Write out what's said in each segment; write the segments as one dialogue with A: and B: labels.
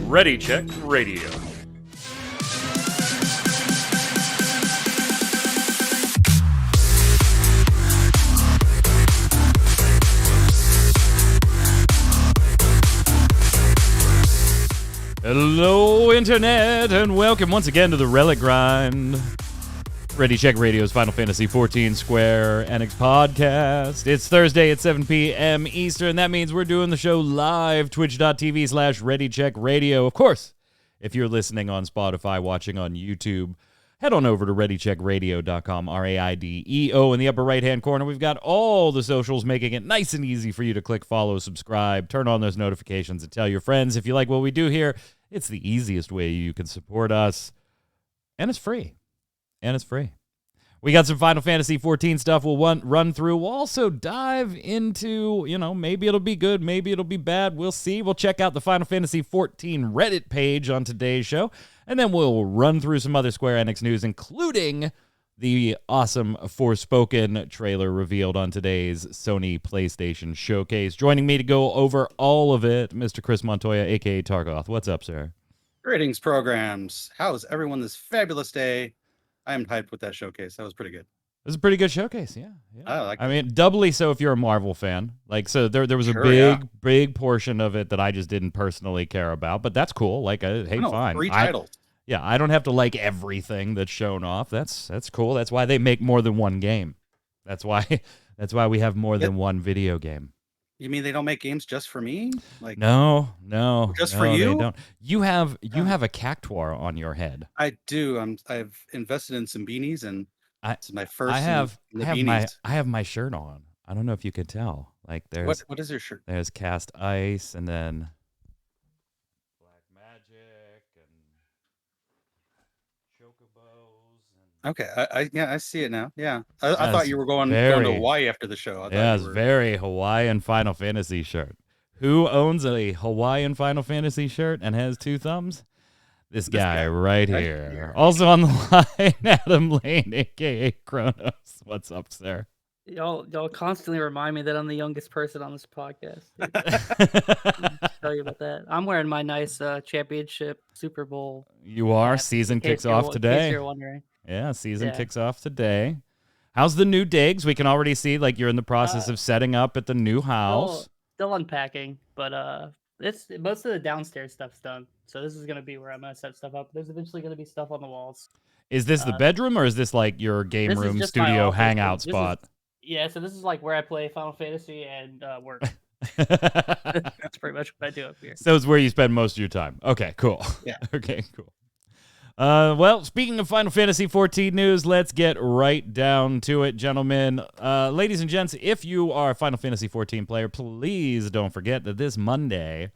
A: Ready Check Radio. Hello, Internet, and welcome once again to the Relic Grind. Ready Check Radio's Final Fantasy XIV Square Enix podcast. It's Thursday at 7 p.m. Eastern. That means we're doing the show live, twitch.tv/ReadyCheckRadio. Of course, if you're listening on Spotify, watching on YouTube, head on over to ReadyCheckRadio.com, RAIDEO. In the upper right-hand corner, we've got all the socials, making it nice and easy for you to click follow, subscribe, turn on those notifications, and tell your friends. If you like what we do here, it's the easiest way you can support us, and it's free. We got some Final Fantasy XIV stuff we'll run through. We'll also dive into, maybe it'll be good, maybe it'll be bad. We'll see. We'll check out the Final Fantasy XIV Reddit page on today's show, and then we'll run through some other Square Enix news, including the awesome Forspoken trailer revealed on today's Sony PlayStation Showcase. Joining me to go over all of it, Mr. Chris Montoya, a.k.a. Targoth. What's up, sir?
B: Greetings, programs. How's everyone this fabulous day? I am hyped with that showcase. That was pretty good.
A: It was a pretty good showcase, yeah.
B: I
A: mean, doubly so if you're a Marvel fan. So there was big portion of it that I just didn't personally care about, but that's cool. Fine.
B: 3 titles.
A: I don't have to like everything that's shown off. That's cool. That's why they make more than one game. That's why we have more than one video game.
B: You mean they don't make games just for me?
A: No.
B: Just for you?
A: They don't. You have a cactuar on your head.
B: I do. I've invested in some beanies, and it's my first.
A: I have my shirt on. I don't know if you could tell. There's
B: what is your shirt?
A: There's Cast Ice, and then Black Magic and Chocobos.
B: Okay, I see it now. Yeah, I thought you were going to Hawaii after the show.
A: It's very Hawaiian Final Fantasy shirt. Who owns a Hawaiian Final Fantasy shirt and has 2 thumbs? This guy right here. Also on the line, Adam Lane, a.k.a. Kronos. What's up, sir?
C: Y'all constantly remind me that I'm the youngest person on this podcast. Tell you about that. I'm wearing my nice championship Super Bowl.
A: You are? Season kicks off today.
C: In case you're wondering.
A: Yeah, season kicks off today. How's the new digs? We can already see you're in the process of setting up at the new house.
C: Still unpacking, but it's most of the downstairs stuff's done. So this is gonna be where I'm gonna set stuff up. There's eventually gonna be stuff on the walls.
A: Is this the bedroom, or is this your game room studio hangout spot?
C: So this is where I play Final Fantasy and work. That's pretty much what I do up here.
A: So it's where you spend most of your time. Okay, cool.
C: Yeah.
A: Okay, cool. Well, speaking of Final Fantasy XIV news, let's get right down to it, gentlemen. Ladies and gents, if you are a Final Fantasy XIV player, please don't forget that this Monday,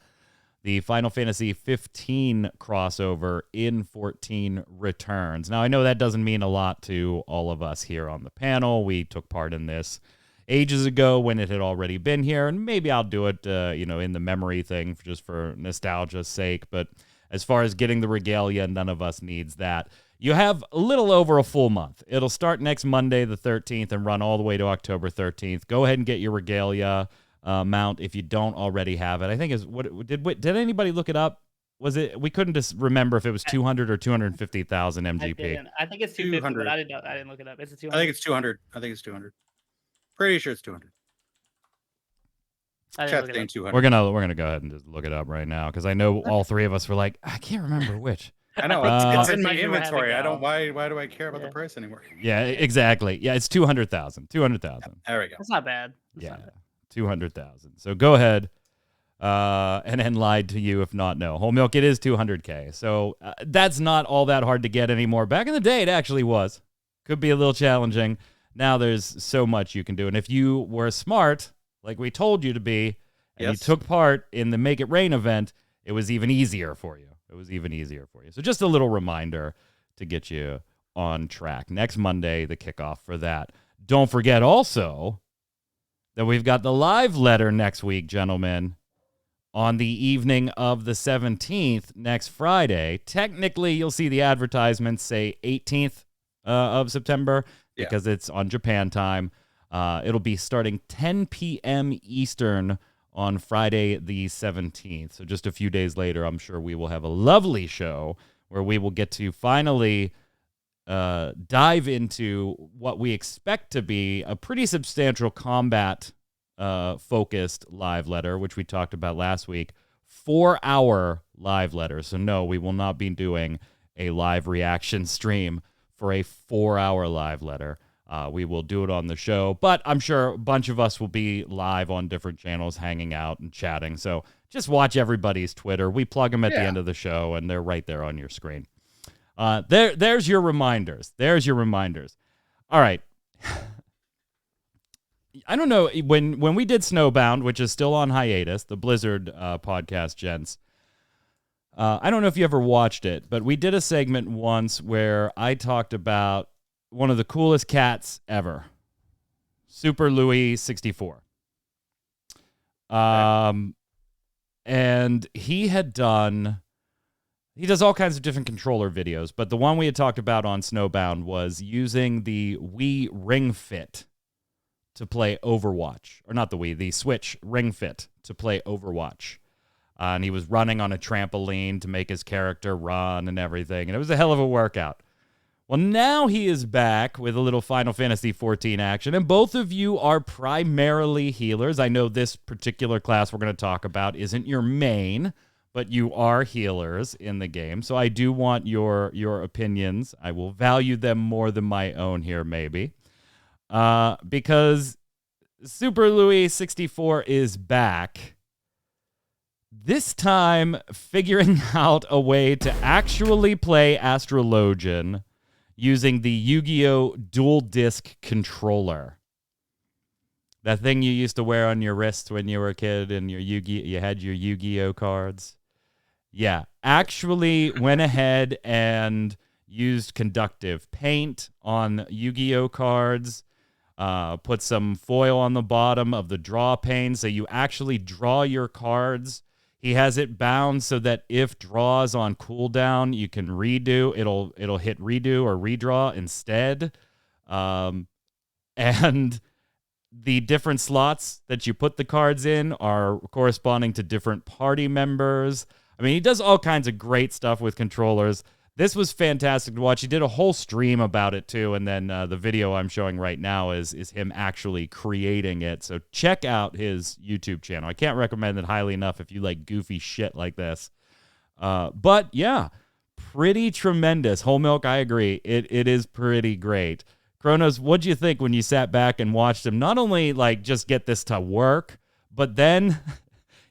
A: the Final Fantasy XV crossover in 14 returns. Now, I know that doesn't mean a lot to all of us here on the panel. We took part in this ages ago when it had already been here, and maybe I'll do it, in the memory thing just for nostalgia's sake, but as far as getting the regalia, none of us needs that. You have a little over a full month. It'll start next Monday, the 13th, and run all the way to October 13th. Go ahead and get your regalia mount if you don't already have it. I think did anybody look it up? Was it? We couldn't just remember if it was 200 or 250,000 MGP.
C: I think it's 250, but I didn't look it up. Is it 200?
B: I think it's 200. Pretty sure it's 200.
A: We're gonna go ahead and just look it up right now because I know all 3 of us were like, I can't remember which.
B: I know it's in my inventory. Why do I care about the price anymore?
A: Yeah, exactly. Yeah, it's 200,000. 200,000.
B: There we go.
C: That's not bad.
A: 200,000. So go ahead and then lied to you if not no. Whole milk, it is 200K. So that's not all that hard to get anymore. Back in the day, it actually was. Could be a little challenging. Now there's so much you can do. And if you were smart, like we told you to be, and you took part in the Make It Rain event, it was even easier for you. So just a little reminder to get you on track. Next Monday, the kickoff for that. Don't forget also that we've got the live letter next week, gentlemen, on the evening of the 17th, next Friday. Technically, you'll see the advertisements say 18th of September because it's on Japan time. It'll be starting 10 p.m. Eastern on Friday the 17th. So just a few days later, I'm sure we will have a lovely show where we will get to finally dive into what we expect to be a pretty substantial combat focused live letter, which we talked about last week. 4-hour live letter. So no, we will not be doing a live reaction stream for a 4-hour live letter. We will do it on the show, but I'm sure a bunch of us will be live on different channels hanging out and chatting. So just watch everybody's Twitter. We plug them at the end of the show, and they're right there on your screen. There's your reminders. There's your reminders. All right. I don't know, when we did Snowbound, which is still on hiatus, the Blizzard podcast, gents, I don't know if you ever watched it, but we did a segment once where I talked about one of the coolest cats ever, Super Louis 64. And he does all kinds of different controller videos, but the one we had talked about on Snowbound was using the Wii Ring Fit to play Overwatch. Or not the Wii, the Switch Ring Fit to play Overwatch. And he was running on a trampoline to make his character run and everything, and it was a hell of a workout. Well, now he is back with a little Final Fantasy XIV action, and both of you are primarily healers. I know this particular class we're going to talk about isn't your main, but you are healers in the game, so I do want your opinions. I will value them more than my own here, maybe. Because Super Louis 64 is back. This time, figuring out a way to actually play Astrologian using the Yu-Gi-Oh! Dual Disc controller. That thing you used to wear on your wrist when you were a kid and you had your Yu-Gi-Oh! Cards. Yeah, actually went ahead and used conductive paint on Yu-Gi-Oh! Cards. Put some foil on the bottom of the draw pane so you actually draw your cards. He has it bound so that if draws on cooldown, you can redo. It'll hit redo or redraw instead. And the different slots that you put the cards in are corresponding to different party members. I mean, he does all kinds of great stuff with controllers. This was fantastic to watch. He did a whole stream about it, too, and then the video I'm showing right now is him actually creating it. So check out his YouTube channel. I can't recommend it highly enough if you like goofy shit like this. But, yeah, pretty tremendous. Whole Milk, I agree. It is pretty great. Kronos, what'd you think when you sat back and watched him not only, like, just get this to work, but then...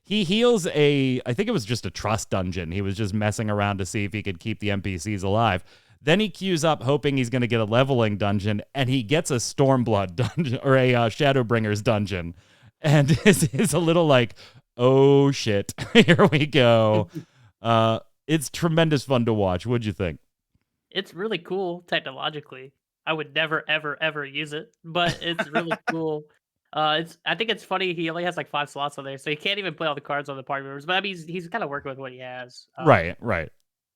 A: He heals I think it was just a trust dungeon. He was just messing around to see if he could keep the NPCs alive. Then he queues up hoping he's going to get a leveling dungeon, and he gets a Stormblood dungeon, or a Shadowbringers dungeon. And is a little like, oh shit, here we go. It's tremendous fun to watch. What'd you think?
C: It's really cool technologically. I would never, ever, ever use it, but it's really cool. I think it's funny. He only has like 5 slots on there, so he can't even play all the cards on the party members. But I mean, he's kind of working with what he has.
A: Right.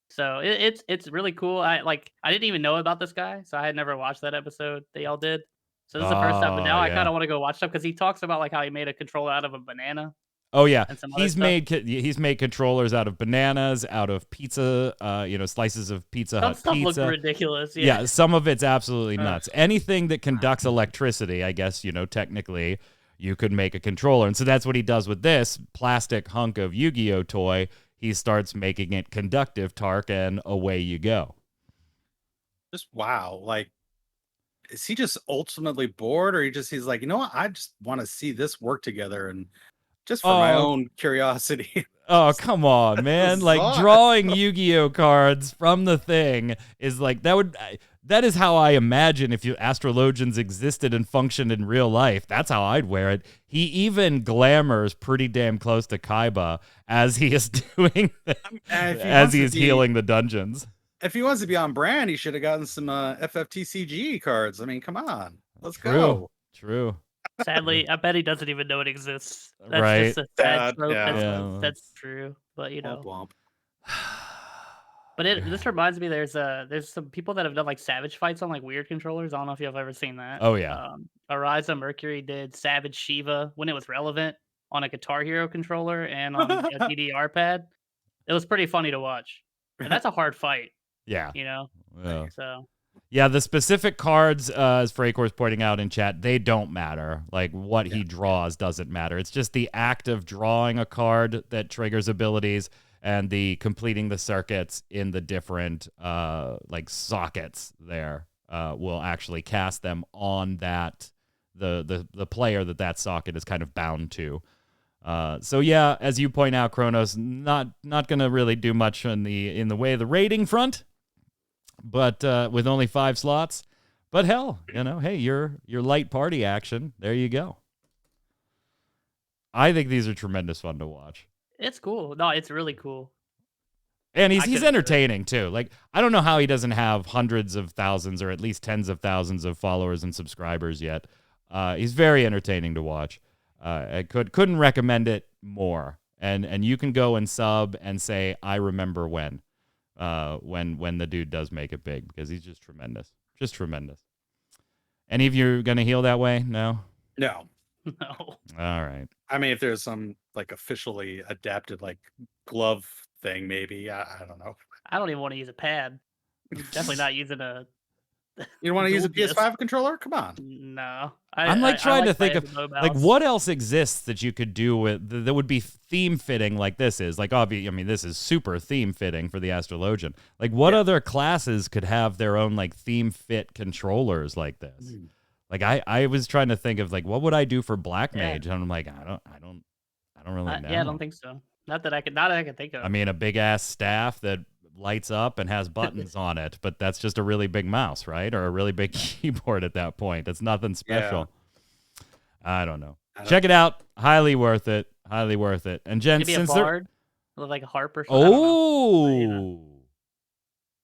C: So it's really cool. I didn't even know about this guy, so I had never watched that episode they all did. So this is the first time. But now I kind of want to go watch stuff because he talks about like how he made a controller out of a banana.
A: Oh yeah,
C: and some
A: he's made controllers out of bananas, out of pizza, slices of Pizza Hut
C: stuff
A: pizza.
C: Looks ridiculous.
A: Yeah, some of it's absolutely nuts. Anything that conducts electricity, I guess, technically, you could make a controller. And so that's what he does with this plastic hunk of Yu-Gi-Oh! Toy. He starts making it conductive, Tark, and away you go.
B: Just wow. Like, is he just ultimately bored, or he's like, you know what? I just want to see this work together, and just for my own curiosity.
A: Oh, come on, man. Like, drawing Yu-Gi-Oh! Cards from the thing is like, that is how I imagine if Astrologians existed and functioned in real life. That's how I'd wear it. He even glamours pretty damn close to Kaiba as he is doing, as he is healing the dungeons.
B: If he wants to be on brand, he should have gotten some FFTCG cards. I mean, come on. Let's go.
A: True.
C: Sadly, I bet he doesn't even know it exists. That's
A: right.
C: Just a sad trope.
B: Yeah.
C: That's true. But
B: Womp.
C: But this reminds me, there's some people that have done like Savage fights on like weird controllers. I don't know if you've ever seen that.
A: Oh yeah.
C: Ariza Mercury did Savage Shiva when it was relevant on a Guitar Hero controller and on a DDR pad. It was pretty funny to watch. And that's a hard fight,
A: Yeah.
C: you know?
A: Yeah.
C: So
A: Yeah, the specific cards, as Freycor's pointing out in chat, they don't matter. Like, what he draws doesn't matter. It's just the act of drawing a card that triggers abilities and the completing the circuits in the different, like, sockets there will actually cast them on that, the player that socket is kind of bound to. So yeah, as you point out, Kronos, not gonna really do much in the way of the rating front, but with only 5 slots. But hell, hey, your light party action, there you go. I think these are tremendous fun to watch.
C: it's cool. No, it's really cool.
A: And he's entertaining too. Like, I don't know how he doesn't have hundreds of thousands or at least tens of thousands of followers and subscribers yet. He's very entertaining to watch. I couldn't recommend it more. And you can go and sub and say, I remember when the dude does make it big, because he's just tremendous. Just tremendous. Any of you going to heal that way? No?
B: No.
C: No.
A: All right.
B: I mean, if there's some like officially adapted like glove thing, maybe. I don't know.
C: I don't even want to use a pad. Definitely not using a.
B: You don't want to use a
C: dual disc.
B: PS5 controller? Come on.
C: No.
A: I'm trying to think of
C: playing the
A: like
C: mouse.
A: what else exists that you could do with that would be theme fitting like this is. Like, obviously, I mean, this is super theme fitting for the Astrologian. Like, what other classes could have their own like theme fit controllers like this? Like, I was trying to think of like what would I do for Black Mage, and I'm like, I don't really know.
C: Yeah, I don't think so. Not that I can think of.
A: I mean, a big ass staff that lights up and has buttons on it, but that's just a really big mouse, right? Or a really big keyboard at that point. It's nothing special. I don't know. Check it out. Highly worth it. Highly worth it. And Jen,
C: maybe
A: since
C: a bard with like a harp or something.
A: oh,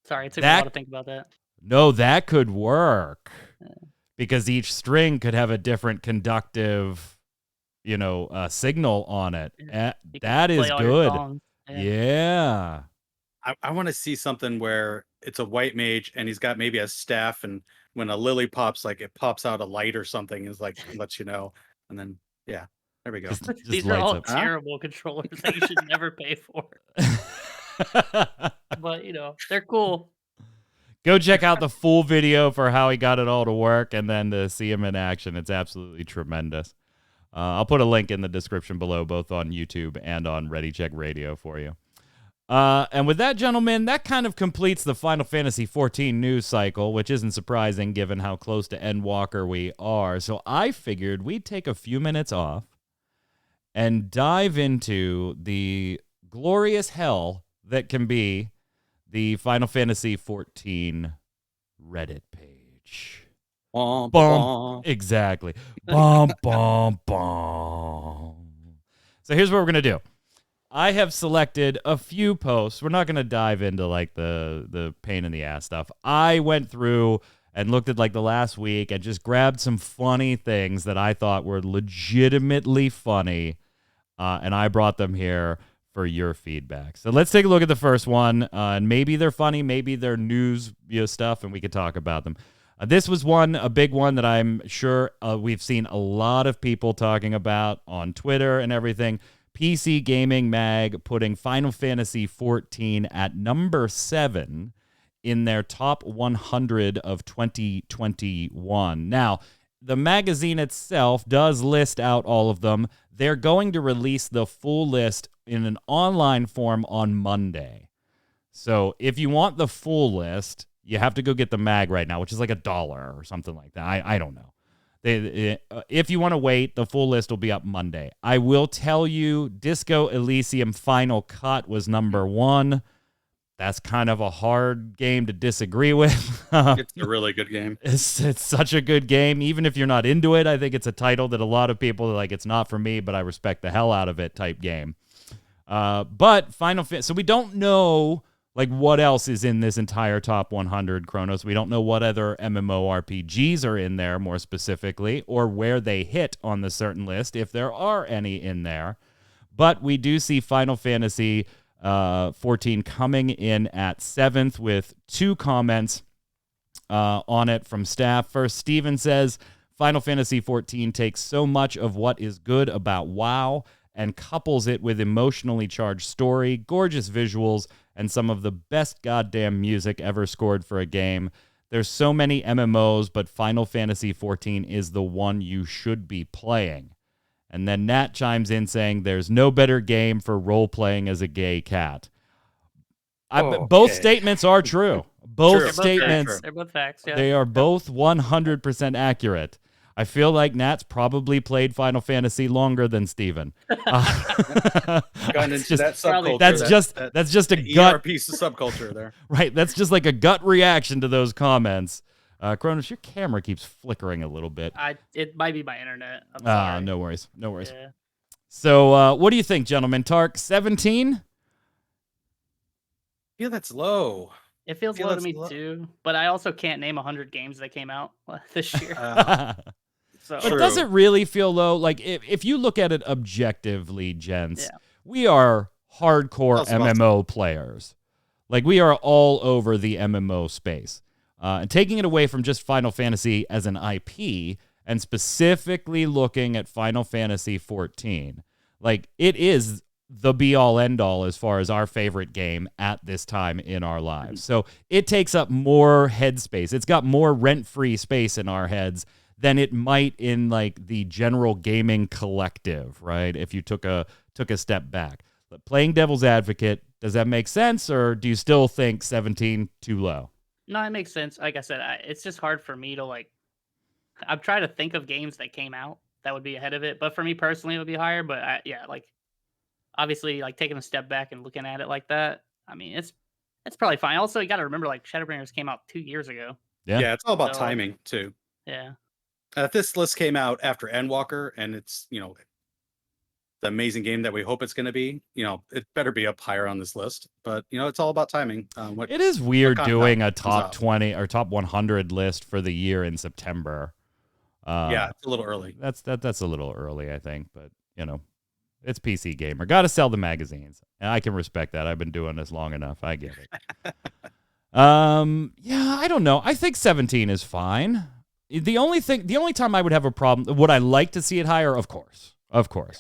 C: Sorry, it took me a while to think about that.
A: No, that could work because each string could have a different conductive, signal on it. That is good. Yeah.
B: I want to see something where it's a white mage and he's got maybe a staff, and when a lily pops, like it pops out a light or something, is like lets you know, and then there we go.
A: Just
C: These are all
A: up.
C: terrible controllers that you should never pay for. But they're cool.
A: Go check out the full video for how he got it all to work, and then to see him in action. It's absolutely tremendous. I'll put a link in the description below, both on YouTube and on Ready Check Radio for you. And with that, gentlemen, that kind of completes the Final Fantasy XIV news cycle, which isn't surprising given how close to Endwalker we are. So I figured we'd take a few minutes off and dive into the glorious hell that can be the Final Fantasy XIV Reddit page.
B: Bum,
A: Bum. Exactly. Bum, bum, bum. So here's what we're going to do. I have selected a few posts. We're not going to dive into like the pain in the ass stuff. I went through and looked at like the last week and just grabbed some funny things that I thought were legitimately funny, and I brought them here for your feedback. So let's take a look at the first one, and maybe they're funny, maybe they're news stuff, and we could talk about them. This was a big one that I'm sure we've seen a lot of people talking about on Twitter and everything. PC Gaming Mag putting Final Fantasy XIV at number 7 in their top 100 of 2021. Now, the magazine itself does list out all of them. They're going to release the full list in an online form on Monday. So if you want the full list, you have to go get the mag right now, which is like $1 or something like that. I don't know. If you want to wait, the full list will be up Monday. I will tell you, Disco Elysium Final Cut was number 1. That's kind of a hard game to disagree with.
B: It's a really good game.
A: It's such a good game. Even if you're not into it, I think it's a title that a lot of people are like, it's not for me, but I respect the hell out of it type game. But Final Fantasy, so we don't know like what else is in this entire top 100, Kronos. We don't know what other MMORPGs are in there more specifically, or where they hit on the certain list, if there are any in there. But we do see Final Fantasy 14 coming in at 7th with 2 comments on it from staff. First, Steven says, Final Fantasy XIV takes so much of what is good about WoW and couples it with emotionally charged story, gorgeous visuals, and some of the best goddamn music ever scored for a game. There's so many MMOs, but Final Fantasy XIV is the one you should be playing. And then Nat chimes in saying there's no better game for role-playing as a gay cat. Both statements are true. Both statements.
C: They're both facts. Yeah.
A: They are both 100% accurate. I feel like Nat's probably played Final Fantasy longer than Steven.
B: Gone into that subculture.
A: That's just a
B: the
A: gut
B: piece of subculture there.
A: Right. That's just like a gut reaction to those comments. Kronos, your camera keeps flickering a little bit.
C: It might be my internet. I'm sorry.
A: No worries. No worries.
C: Yeah.
A: So what do you think, gentlemen? Tark, 17?
B: Yeah, that's low.
C: It feels low to me too, but I also can't name 100 games that came out this year.
A: But does it really feel low? Like, if you look at it objectively, gents, we are hardcore MMO players. Like, we are all over the MMO space. And taking it away from just Final Fantasy as an IP and specifically looking at Final Fantasy XIV, like, it is the be-all, end-all as far as our favorite game at this time in our lives. So it takes up more headspace. It's got more rent-free space in our heads than it might in like the general gaming collective, right? If you took a step back. But playing devil's advocate, does that make sense, or do you still think 17 too low?
C: No, it makes sense. Like I said, it's just hard for me to like. I'm trying to think of games that came out that would be ahead of it, but for me personally, it would be higher. But like obviously, like taking a step back and looking at it like that, I mean, it's probably fine. Also, you got to remember, like Shadowbringers came out 2 years ago.
B: Yeah, it's all about timing too.
C: Yeah.
B: This list came out after Endwalker, and it's, the amazing game that we hope it's going to be. It better be up higher on this list. But, it's all about timing.
A: It is weird doing a top 20 or top 100 list for the year in September.
B: Yeah, it's a little early.
A: That's a little early, I think. But, it's PC Gamer. Got to sell the magazines. And I can respect that. I've been doing this long enough. I get it. Yeah, I don't know. I think 17 is fine. The only time I would have a problem, would I like to see it higher? Of course,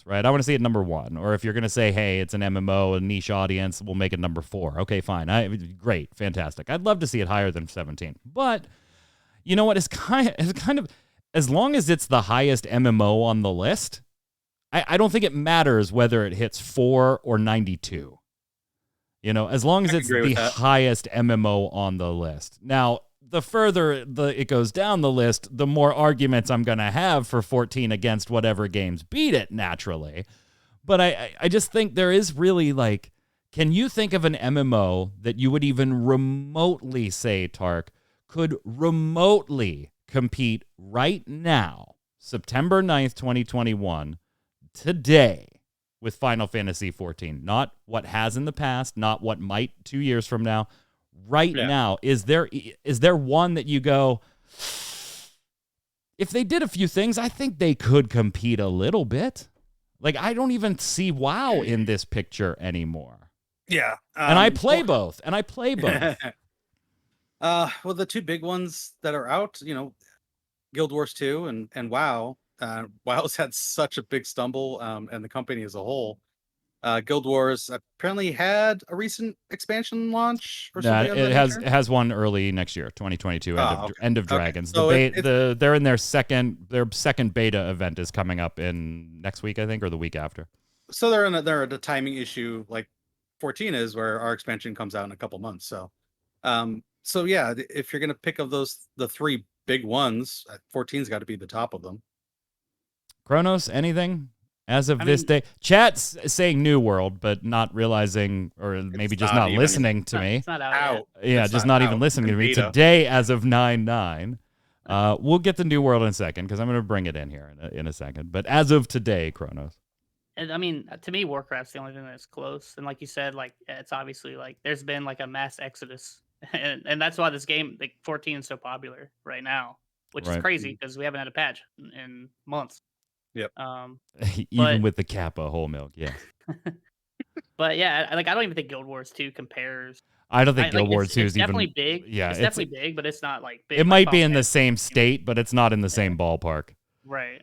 A: right? I want to see it number 1. Or if you're going to say, hey, it's an MMO, a niche audience, we'll make it number 4. Okay, fine. Great, fantastic. I'd love to see it higher than 17. But you know what? It's kind of, as long as it's the highest MMO on the list, I don't think it matters whether it hits 4 or 92. As long as it's the highest MMO on the list. Now, the further it goes down the list, the more arguments I'm going to have for 14 against whatever games beat it, naturally. But I just think there is really, like, can you think of an MMO that you would even remotely say, Tark, could remotely compete right now, September 9th, 2021, today, with Final Fantasy XIV? Not what has in the past, not what might 2 years from now. Right now, is there one that you go, if they did a few things, I think they could compete a little bit? Like, I don't even see WoW in this picture anymore.
B: Yeah.
A: And I play both.
B: Well, the two big ones that are out, Guild Wars 2 and WoW. WoW's had such a big stumble, and the company as a whole. Guild Wars apparently had a recent expansion launch or something.
A: It has one early next year, 2022, End of Dragons.
B: So
A: they're in their second beta event is coming up in next week, I think, or the week after.
B: So they're at a timing issue like 14 is, where our expansion comes out in a couple months. So yeah, if you're gonna pick of the 3 big ones, 14's got to be the top of them.
A: Kronos, anything? As of this day, chat's saying New World, but not realizing, or maybe just not listening to me.
C: It's not out yet.
A: Yeah, just not even listening to me. Today, as of 9/9, we'll get the New World in a second, because I'm going to bring it in here in a second. But as of today, Kronos.
C: And I mean, to me, Warcraft's the only thing that's close. And like you said, like it's obviously like there's been like a mass exodus, and that's why this game, like 14, is so popular right now, which is crazy because we haven't had a patch in months.
B: Yep.
A: Even with the Kappa whole milk, yeah.
C: But yeah, I don't even think Guild Wars 2 compares.
A: I don't think
C: Like
A: Guild Wars 2
C: it's
A: is even.
C: definitely big.
A: Yeah,
C: It's definitely big, but it's not like big.
A: it
C: Like
A: might be
C: Final
A: in the
C: Fantasy
A: same
C: 14.
A: state, but it's not in the same ballpark.
C: Right.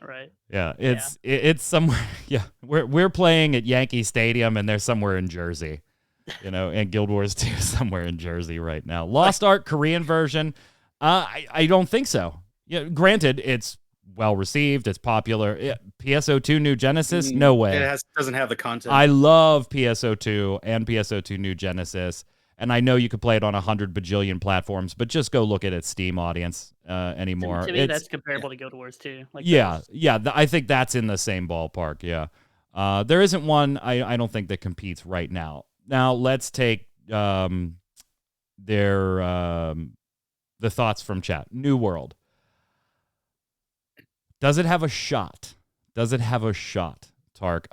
A: Yeah,
C: Yeah.
A: it's somewhere. Yeah, we're playing at Yankee Stadium, and they're somewhere in Jersey, and Guild Wars 2 is somewhere in Jersey right now. Lost Ark Korean version, I don't think so. Yeah, granted, it's well received, it's popular. PSO2 New Genesis, no way.
B: Doesn't have the content.
A: I love PSO2 and PSO2 New Genesis, and I know you could play it on 100 bajillion platforms, but just go look at its Steam audience anymore.
C: To me, that's comparable to Guild Wars 2. Like
A: I think that's in the same ballpark. Yeah, there isn't one I don't think that competes right now. Now let's take the thoughts from chat. New World. Does it have a shot? Tark,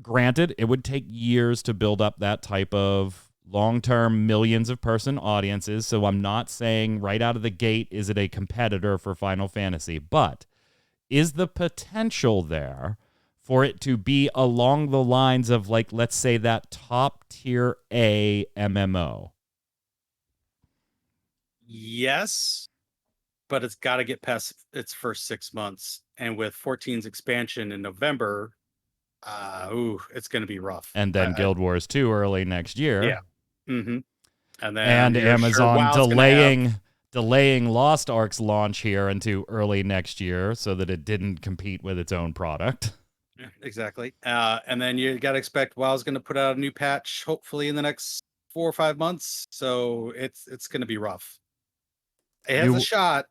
A: granted, it would take years to build up that type of long-term millions of person audiences, so I'm not saying right out of the gate is it a competitor for Final Fantasy, but is the potential there for it to be along the lines of, like, let's say that top-tier A MMO?
B: Yes, but it's got to get past its first 6 months. And with 14's expansion in November, it's going to be rough.
A: And then Guild Wars 2 early next year.
B: Yeah. Mm-hmm. And then
A: Amazon delaying Lost Ark's launch here into early next year so that it didn't compete with its own product.
B: Yeah, exactly. And then you got to expect WoW's going to put out a new patch hopefully in the next 4 or 5 months. So it's going to be rough. It has a shot.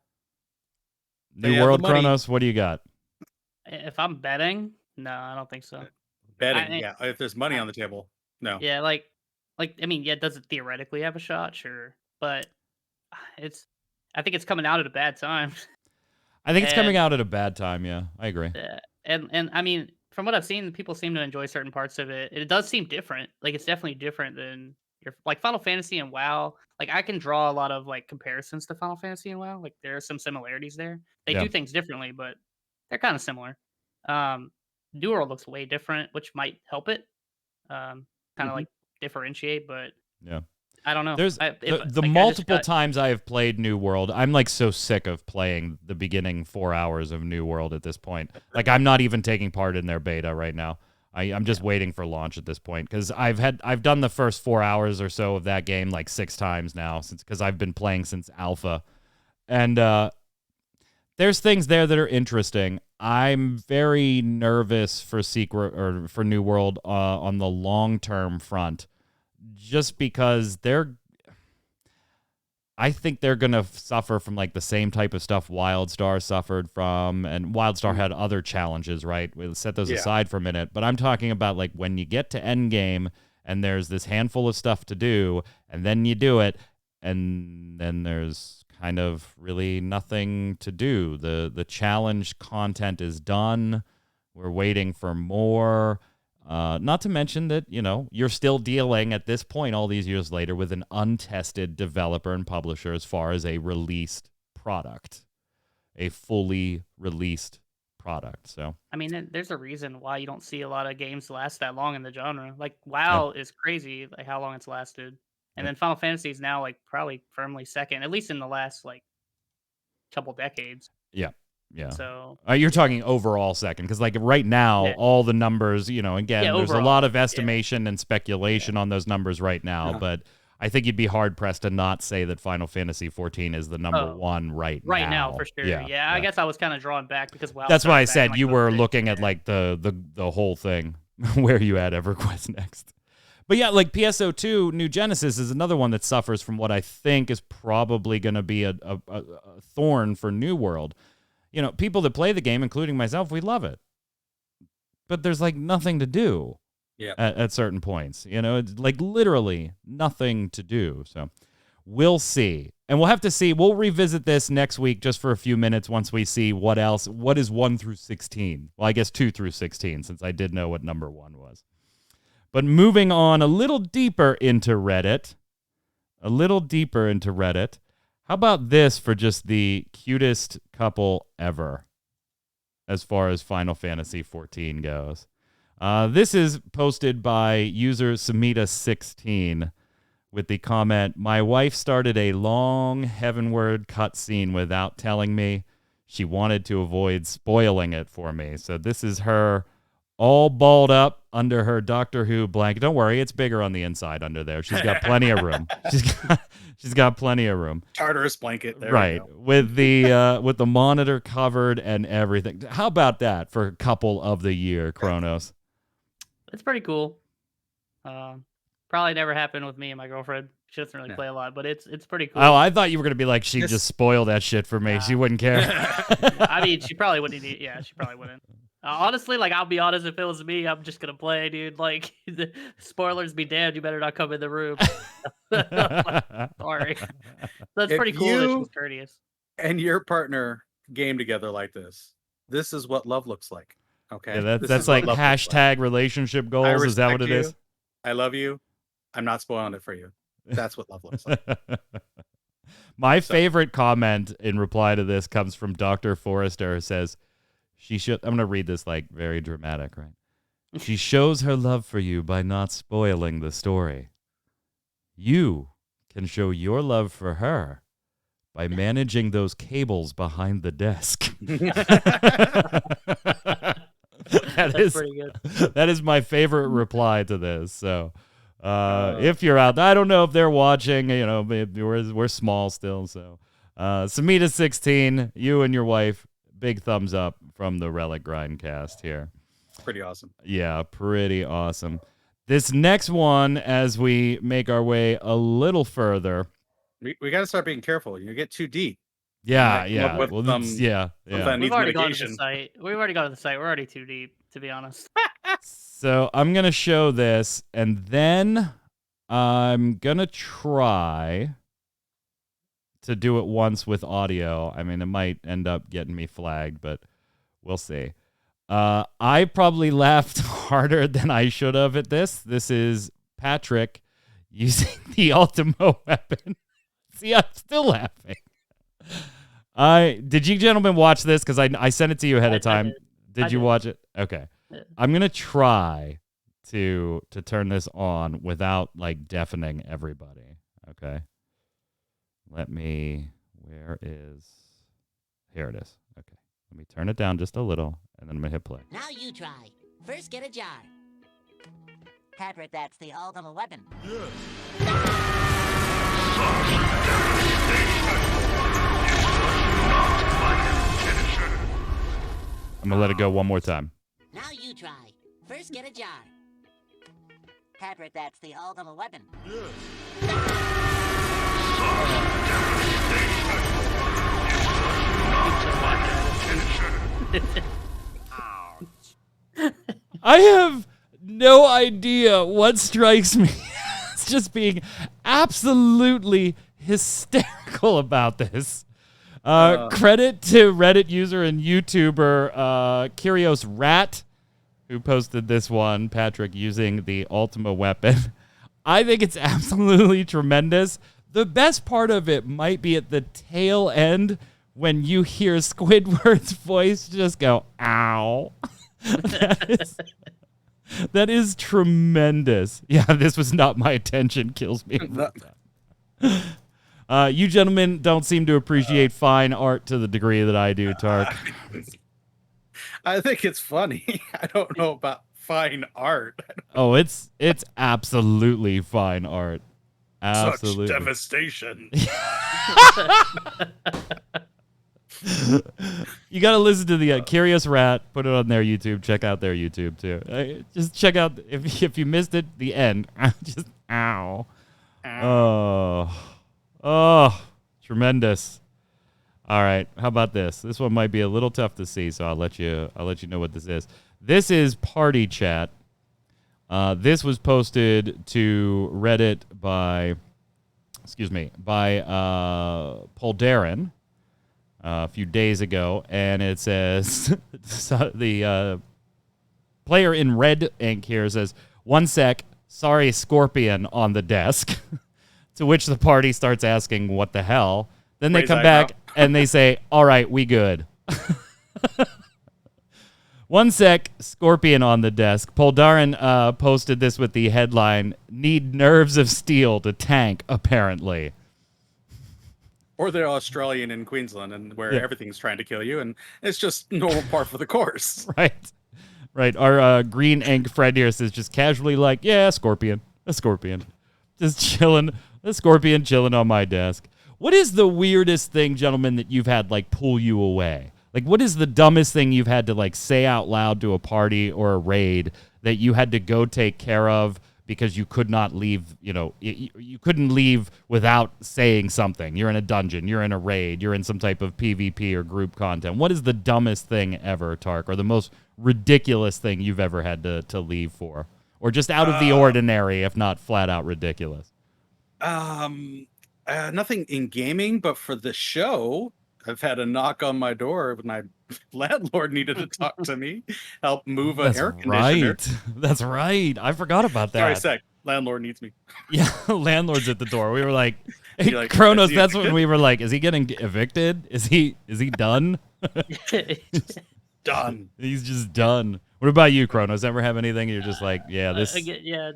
A: New World Chronos, what do you got?
C: If I'm betting, no, I don't think so.
B: Betting, yeah. If there's money on the table, no.
C: Yeah, does it theoretically have a shot? Sure, but I think it's coming out at a bad time.
A: I think it's coming out at a bad time. Yeah, I agree.
C: And I mean, from what I've seen, people seem to enjoy certain parts of it. It does seem different. Like it's definitely different than like Final Fantasy and WoW. Like I can draw a lot of like comparisons to Final Fantasy and WoW. Like there are some similarities there. They do things differently, but they're kind of similar. New World looks way different, which might help it. Kind of like differentiate, but
A: yeah.
C: I don't know.
A: There's the multiple times I have played New World, I'm like so sick of playing the beginning 4 hours of New World at this point. Like I'm not even taking part in their beta right now. I'm just waiting for launch at this point because I've done the first 4 hours or so of that game like 6 times now because I've been playing since alpha, and there's things there that are interesting. I'm very nervous for for New World on the long-term front, just because I think they're going to suffer from like the same type of stuff WildStar suffered from, and WildStar had other challenges, right? We'll set those aside for a minute, but I'm talking about like when you get to endgame and there's this handful of stuff to do, and then you do it, and then there's kind of really nothing to do. The challenge content is done. We're waiting for more. Not to mention that, you're still dealing at this point, all these years later, with an untested developer and publisher as far as a released product, a fully released product. So,
C: I mean, there's a reason why you don't see a lot of games last that long in the genre. Like WoW is crazy, like how long it's lasted. And then Final Fantasy is now like probably firmly second, at least in the last like couple decades.
A: Yeah. Yeah.
C: So
A: you're talking overall second, because like right now, all the numbers, again, there's
C: overall,
A: a lot of estimation and speculation on those numbers right now, but I think you'd be hard pressed to not say that Final Fantasy XIV is the number one right now.
C: Right now, for sure. Yeah, I guess I was kind of drawing back because
A: that's why I said you were looking at like the whole thing where you had EverQuest next. But yeah, like PSO2 New Genesis is another one that suffers from what I think is probably going to be a thorn for New World. People that play the game, including myself, we love it. But there's like nothing to do at certain points. It's like literally nothing to do. So we'll see. And we'll have to see. We'll revisit this next week just for a few minutes once we see what is 1 through 16. Well, I guess 2 through 16, since I did know what number 1 was. But moving on a little deeper into Reddit. How about this for just the cutest couple ever as far as Final Fantasy XIV goes? This is posted by user Samita16 with the comment, "My wife started a long heavenward cutscene without telling me. She wanted to avoid spoiling it for me." So this is her all balled up under her Doctor Who blanket. Don't worry, it's bigger on the inside under there. She's got plenty of room. She's got plenty of room.
B: Tartarus blanket. There
A: right, with the monitor covered and everything. How about that for a couple of the year, Kronos?
C: It's pretty cool. Probably never happened with me and my girlfriend. She doesn't really play a lot, but it's pretty cool.
A: Oh, I thought you were gonna be like, she just spoiled that shit for me. She wouldn't care.
C: I mean, she probably wouldn't. Yeah, she probably wouldn't. Honestly, like, I'll be honest, if it was me, I'm just gonna play, dude. Like, the spoilers be damned, you better not come in the room. Sorry. That's pretty cool that she's courteous.
B: And your partner game together like this. This is what love looks like. Okay.
A: Yeah, that's like hashtag relationship goals. Is that what it is?
B: I love you. I'm not spoiling it for you. That's what love looks like.
A: My favorite comment in reply to this comes from Dr. Forrester, who says, I'm going to read this like very dramatic, right? "She shows her love for you by not spoiling the story. You can show your love for her by managing those cables behind the desk." That's pretty good. That is my favorite reply to this. So if you're out, I don't know if they're watching, you know, we're small still. So Samita16, you and your wife, big thumbs up from the Relic Grind cast here.
B: Pretty awesome.
A: Yeah, pretty awesome. This next one, as we make our way a little further,
B: we got to start being careful. You get too deep.
A: Yeah.
B: Well,
C: We've already gone to the site. We're already too deep, to be honest.
A: So I'm going to show this, and then I'm going to try to do it once with audio. I mean, it might end up getting me flagged, but we'll see. I probably laughed harder than I should have at this. This is Patrick using the Ultima weapon. See, I'm still laughing. Did you gentlemen watch this? Because I sent it to you ahead of time. Did you watch it? Okay. Yeah. I'm gonna try to turn this on without like deafening everybody. Okay. Here it is. Okay. Let me turn it down just a little, and then I'm gonna hit play.
D: Now you try. First get a jar. Patrick, that's the ultimate weapon.
A: I'm gonna let it go one more time.
D: Now you try. First get a jar. Patrick, that's the ultimate weapon.
A: I have no idea what strikes me as just being absolutely hysterical about this. Credit to Reddit user and YouTuber Kyrios Rat, who posted this one, Patrick using the Ultima weapon. I think it's absolutely tremendous. The best part of it might be at the tail end when you hear Squidward's voice just go, "Ow." That is tremendous. Yeah, this was not my attention. Kills me. You gentlemen don't seem to appreciate fine art to the degree that I do, Tark.
B: I think it's funny. I don't know about fine art.
A: Oh, it's absolutely fine art. Absolutely.
B: Such devastation.
A: You got to listen to the Curious Rat. Put it on their YouTube. Check out their YouTube too. Just check out if you missed it, the end. Just ow. Oh, tremendous. All right, how about this? This one might be a little tough to see, so I'll let you know what this is. This is Party Chat. This was posted to Reddit by Poldarin a few days ago, and it says the player in red ink here says, "1 sec, sorry Scorpion on the desk." To which the party starts asking, "What the hell?" Then they come back and they say, "All right, we good." 1 sec, Scorpion on the desk. Poldarin posted this with the headline, "Need nerves of steel to tank, apparently."
B: Or they're Australian in Queensland, and where
A: Yeah.
B: everything's trying to kill you, and it's just normal par for the course.
A: Right. Our green ink friend here says just casually like, yeah, a scorpion. Just chilling. A scorpion chilling on my desk. What is the weirdest thing, gentlemen, that you've had like pull you away? Like, what is the dumbest thing you've had to like say out loud to a party or a raid that you had to go take care of because you could not leave, you couldn't leave without saying something? You're in a dungeon, you're in a raid, you're in some type of PvP or group content. What is the dumbest thing ever, Tark, or the most ridiculous thing you've ever had to leave for? Or just out of the ordinary, if not flat out ridiculous?
B: Nothing in gaming, but for the show, I've had a knock on my door when my landlord needed to talk to me, help move an air conditioner.
A: That's right. I forgot about that.
B: Sorry, sec. Landlord needs me.
A: Yeah, landlord's at the door. We were like, hey,
B: You're like,
A: Kronos,
B: "Is he
A: that's when
B: evicted?"
A: we were like, is he getting evicted? Is he done?
B: Done.
A: He's just done. What about you, Kronos? Ever have anything you're just like, yeah, this...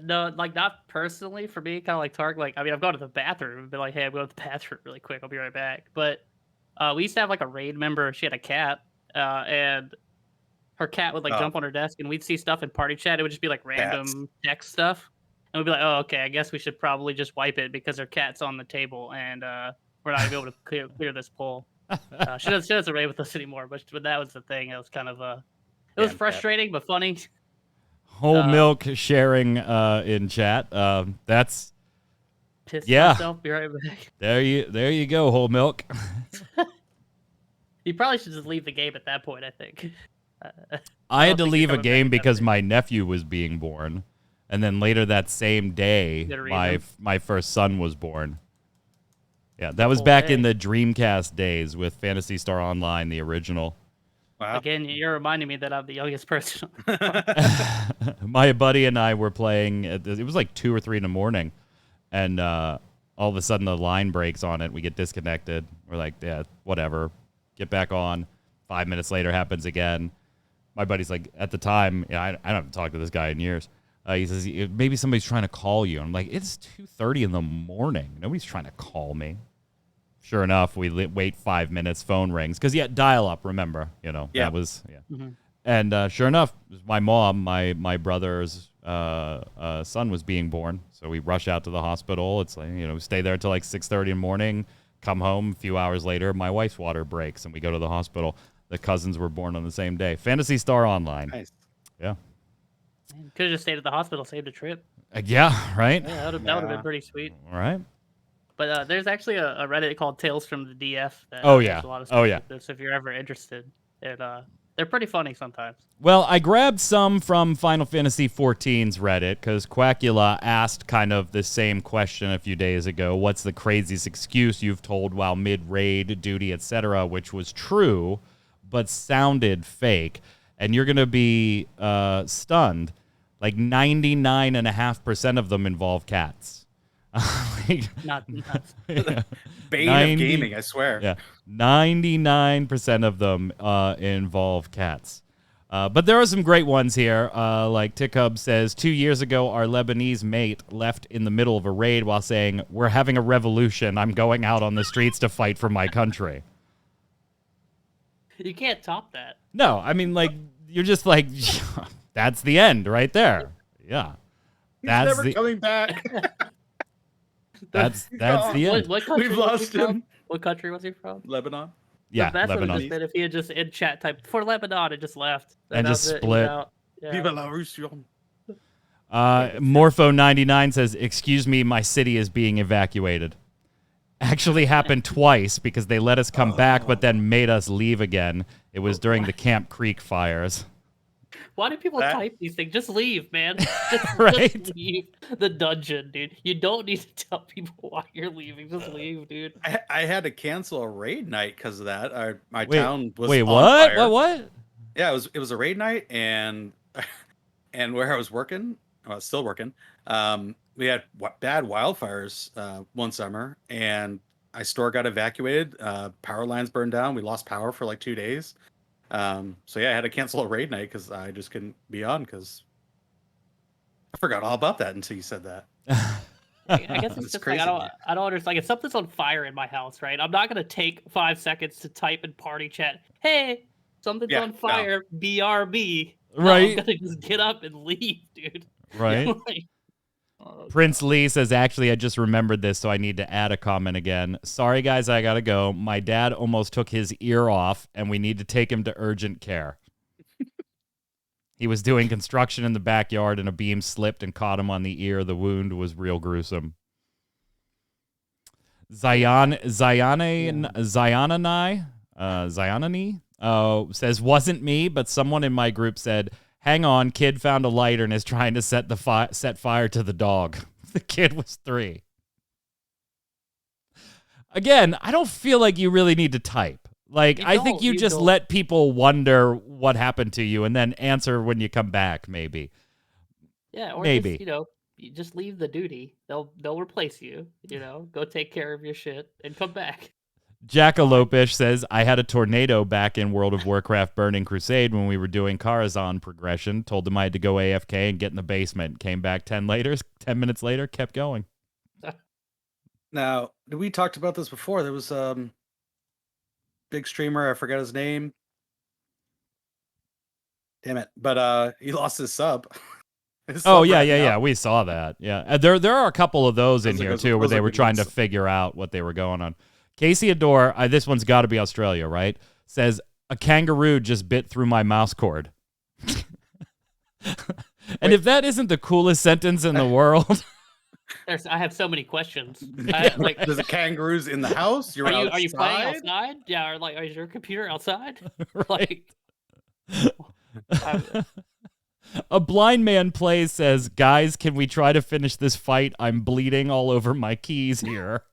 C: No, like not personally for me, kind of like Tark. Like, I mean, I've gone to the bathroom and been like, hey, I'm going to the bathroom really quick. I'll be right back. But we used to have like a raid member. She had a cat, and her cat would like jump on her desk, and we'd see stuff in party chat. It would just be like random text stuff, and we'd be like, oh, okay, I guess we should probably just wipe it because her cat's on the table, and we're not gonna be able to clear this poll. She doesn't raid with us anymore, but that was the thing. It was kind of it was frustrating but funny.
A: Whole milk sharing in chat. That's
C: Pissed myself. Be right back.
A: There you go, whole milk.
C: You probably should just leave the game at that point, I think.
A: I had to leave a game because my nephew was being born, and then later that same day, my first son was born. Yeah, that was back in the Dreamcast days with Phantasy Star Online, the original.
B: Wow.
C: Again, you're reminding me that I'm the youngest person.
A: My buddy and I were playing. It was like 2 or 3 in the morning, and all of a sudden the line breaks on it. We get disconnected. We're like, yeah, whatever. Get back on. 5 minutes later, happens again. My buddy's like, at the time, I haven't talked to this guy in years. He says, maybe somebody's trying to call you. I'm like, it's 2:30 in the morning. Nobody's trying to call me. Sure enough, we wait 5 minutes, phone rings. Because, dial up, remember. That was,
C: Mm-hmm.
A: And sure enough, my mom, my brother's son was being born. So we rush out to the hospital. It's like, stay there until like 6:30 in the morning, come home a few hours later. My wife's water breaks, and we go to the hospital. The cousins were born on the same day. Phantasy Star Online.
B: Nice.
A: Yeah.
C: Could have just stayed at the hospital, saved a trip.
A: Yeah, right?
C: Yeah, that would have been pretty sweet.
A: All right.
C: But there's actually a Reddit called Tales from the DF. That
A: has
C: a lot of stuff like this, if you're ever interested. They're pretty funny sometimes.
A: Well, I grabbed some from Final Fantasy XIV's Reddit because Quackula asked kind of the same question a few days ago. What's the craziest excuse you've told while mid-raid, duty, etc., which was true but sounded fake? And you're going to be stunned. Like 99.5% of them involve cats.
C: Not
B: Bane of gaming, I swear.
A: Yeah, 99% of them involve cats. But there are some great ones here. Like Tickub says, 2 years ago, our Lebanese mate left in the middle of a raid while saying, "We're having a revolution. I'm going out on the streets to fight for my country."
C: You can't top that.
A: No, I mean, like, you're just like, that's the end right there. Yeah.
B: He's never coming back.
A: That's the end.
C: What country
B: We've lost him.
C: What country was he from?
B: Lebanon.
A: Yeah,
C: the best would have
A: Lebanon.
C: just been if he had just in chat typed for Lebanon and just left.
A: And just split.
B: Viva la Russion.
A: Morpho99 says, "Excuse me, my city is being evacuated." Actually happened twice because they let us come back, but then made us leave again. It was during the Camp Creek fires.
C: Why do people type these things? Just leave, man.
A: Right?
C: Just leave the dungeon, dude. You don't need to tell people why you're leaving. Just leave, dude.
B: I had to cancel a raid night because of that. My
A: Wait,
B: town was
A: wait,
B: on
A: what?
B: fire.
A: What?
B: Yeah, it was a raid night, and where I was working, well, I was still working. We had bad wildfires one summer, and our store got evacuated. Power lines burned down. We lost power for like 2 days. So yeah, I had to cancel a raid night because I just couldn't be on because I forgot all about that until you said that.
C: I guess it's
B: It's
C: just like I
B: crazy.
C: don't understand. Like if something's on fire in my house, right? I'm not gonna take 5 seconds to type in party chat, "Hey, something's
B: Yeah,
C: on
B: no.
C: fire, BRB." No, I'm
A: Right.
C: gonna just get up and leave, dude.
A: Right.
C: Like, oh,
A: Prince
C: God.
A: Lee says, actually, I just remembered this, so I need to add a comment again. Sorry, guys, I gotta go. My dad almost took his ear off, and we need to take him to urgent care. He was doing construction in the backyard, and a beam slipped and caught him on the ear. The wound was real gruesome. Zyanani says, wasn't me, but someone in my group said, hang on, kid found a lighter and is trying to set fire to the dog. The kid was 3. Again, I don't feel like you really need to type. Like, I think you just let people wonder what happened to you and then answer when you come back, maybe.
C: Yeah, or
A: maybe.
C: just, you just leave the duty. They'll replace you, go take care of your shit and come back.
A: Jackalopish says, I had a tornado back in World of Warcraft Burning Crusade when we were doing Karazhan progression. Told them I had to go AFK and get in the basement. Came back 10 minutes later, kept going.
B: Now, we talked about this before. There was big streamer, I forgot his name. Damn it. But he lost his sub.
A: Yeah. We saw that. Yeah. There are a couple of those in here too where they were trying to figure out what they were going on. Casey Adore, this one's got to be Australia, right? Says, a kangaroo just bit through my mouse cord. And if that isn't the coolest sentence in the world.
C: I have so many questions.
B: There's a kangaroos in the house? Are
C: you playing outside? Yeah, or is your computer outside?
A: Right. A blind man plays says, guys, can we try to finish this fight? I'm bleeding all over my keys here.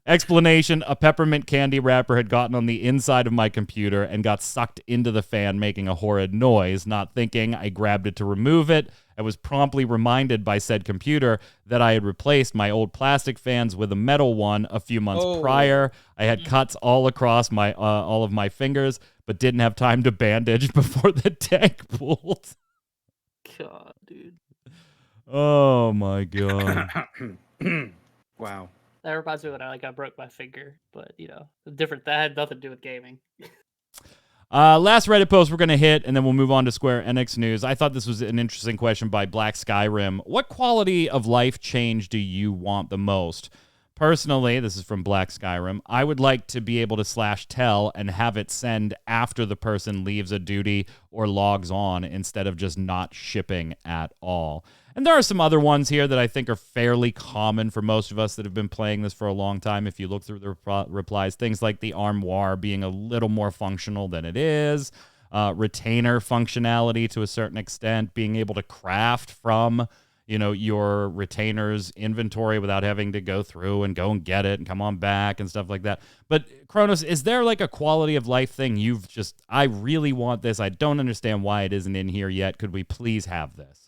A: Explanation, a peppermint candy wrapper had gotten on the inside of my computer and got sucked into the fan, making a horrid noise. Not thinking, I grabbed it to remove it. I was promptly reminded by said computer that I had replaced my old plastic fans with a metal one a few months prior. I had cuts all across all of my fingers, but didn't have time to bandage before the tank pooled.
C: God, dude.
A: Oh my God.
B: Wow.
C: That reminds me when I broke my finger, but that had nothing to do with gaming.
A: Last Reddit post we're going to hit, and then we'll move on to Square Enix news. I thought this was an interesting question by Black Skyrim. What quality of life change do you want the most? Personally, this is from Black Skyrim, I would like to be able to /tell and have it send after the person leaves a duty or logs on instead of just not shipping at all. And there are some other ones here that I think are fairly common for most of us that have been playing this for a long time. If you look through the replies, things like the armoire being a little more functional than it is, retainer functionality to a certain extent, being able to craft from your retainer's inventory without having to go through and go and get it and come on back and stuff like that. But Kronos, is there like a quality of life thing I really want this. I don't understand why it isn't in here yet. Could we please have this?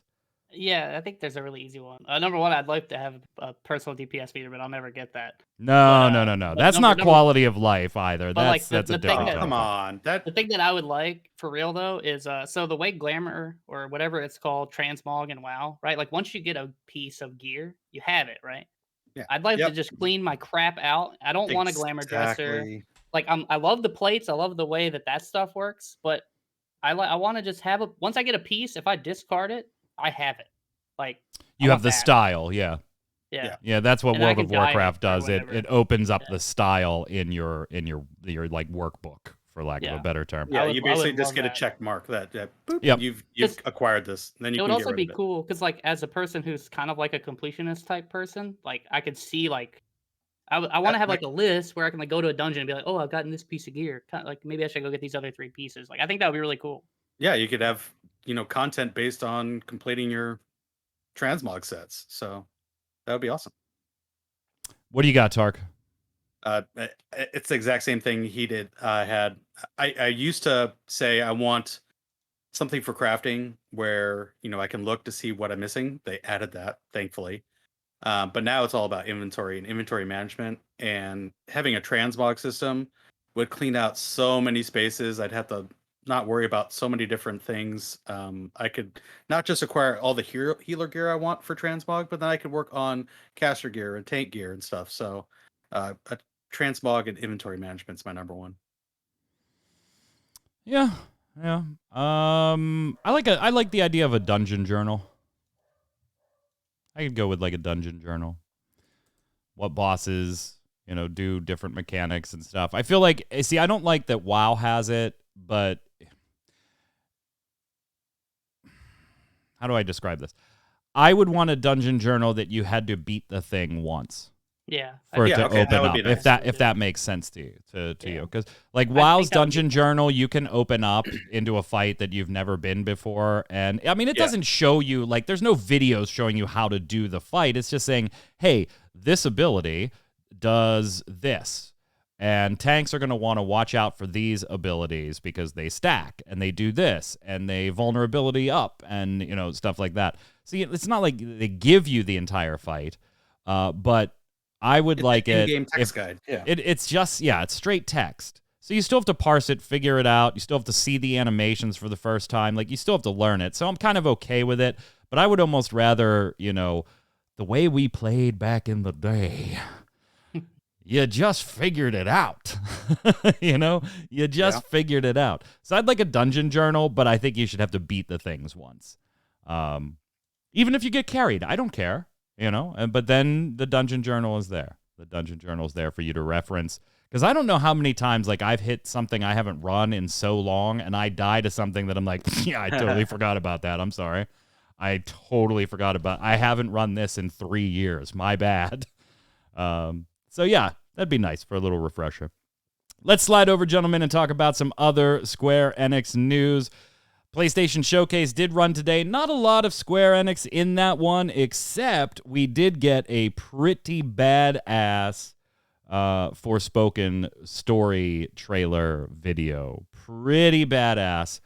C: Yeah, I think there's a really easy one. Number one, I'd like to have a personal DPS meter, but I'll never get that.
A: No. That's not quality of life either. That's a different thing.
B: Come on.
C: The thing that I would like for real though is so the way glamour or whatever it's called, transmog and WoW, right? Like once you get a piece of gear, you have it, right?
B: Yeah.
C: I'd like to just clean my crap out. I don't want a glamour dresser. Like I love the plates, I love the way that stuff works, but I want to just have once I get a piece, if I discard it, I have it. Like
A: you have the style, yeah. That's what World of Warcraft does. It opens up the style in your like workbook, for lack of a better term.
B: Yeah, you basically just get a check mark that boop, you've acquired this. Then you
C: it
B: can
C: would
B: get
C: also
B: rid
C: be
B: of it.
C: cool because like as a person who's kind of like a completionist type person, like I could see like I want to have like a list where I can like go to a dungeon and be like, oh, I've gotten this piece of gear. Like maybe I should go get these other 3 pieces. Like I think that would be really cool.
B: Yeah, you could have content based on completing your transmog sets. So that would be awesome.
A: What do you got, Tark?
B: It's the exact same thing he did. I used to say I want something for crafting where I can look to see what I'm missing. They added that, thankfully. But now it's all about inventory and inventory management, and having a transmog system would clean out so many spaces. I'd have to not worry about so many different things. I could not just acquire all the healer gear I want for transmog, but then I could work on caster gear and tank gear and stuff. So a transmog and inventory management's my number one.
A: Yeah. I like the idea of a dungeon journal. I could go with like a dungeon journal. What bosses, do different mechanics and stuff. I feel like, see, I don't like that WoW has it, but how do I describe this? I would want a dungeon journal that you had to beat the thing once.
C: Yeah.
A: For it to
B: okay,
A: open up,
C: nice.
A: if that makes sense to you, you, because like WoW's dungeon journal, you can open up into a fight that you've never been before, and I mean it doesn't show you, like, there's no videos showing you how to do the fight. It's just saying, hey, this ability does this, and tanks are going to want to watch out for these abilities because they stack and they do this and they vulnerability up and stuff like that. See, it's not like they give you the entire fight, but I would like it.
B: In-game text guide. Yeah.
A: It's just, it's straight text. So you still have to parse it, figure it out. You still have to see the animations for the first time. Like, you still have to learn it. So I'm kind of okay with it. But I would almost rather, the way we played back in the day, you just figured it out. You just figured it out. So I'd like a dungeon journal, but I think you should have to beat the things once. Even if you get carried, I don't care. But then the dungeon journal is there. The dungeon journal is there for you to reference. Because I don't know how many times, like, I've hit something I haven't run in so long, and I die to something that I'm like, I totally forgot about that. I'm sorry. I totally forgot about. I haven't run this in 3 years. My bad. So yeah, that'd be nice for a little refresher. Let's slide over, gentlemen, and talk about some other Square Enix news. PlayStation Showcase did run today. Not a lot of Square Enix in that one, except we did get a pretty badass Forspoken story trailer video. Pretty badass.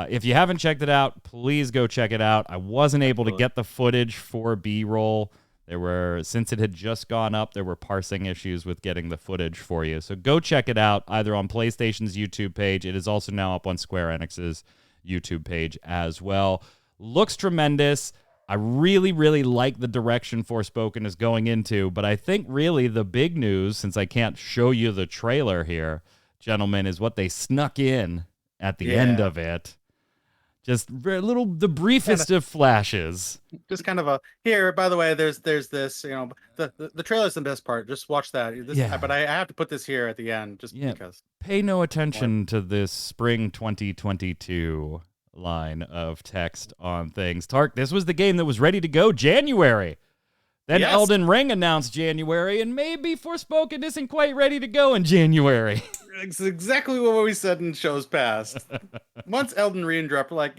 A: If you haven't checked it out, please go check it out. I wasn't able to get the footage for B-roll. Since it had just gone up, there were parsing issues with getting the footage for you. So go check it out either on PlayStation's YouTube page. It is also now up on Square Enix's YouTube page as well. Looks tremendous. I really, really like the direction Forspoken is going into, but I think really the big news, since I can't show you the trailer here, gentlemen, is what they snuck in at the end of it. Just the briefest of flashes.
B: Just kind of here, by the way, there's this, the trailer's the best part. Just watch that. But I have to put this here at the end just because.
A: Pay no attention to this spring 2022 line of text on things. Tark, this was the game that was ready to go January. Then Elden Ring announced January, and maybe Forspoken isn't quite ready to go in January.
B: It's exactly what we said in shows past. Once Elden Ring dropped, we're like,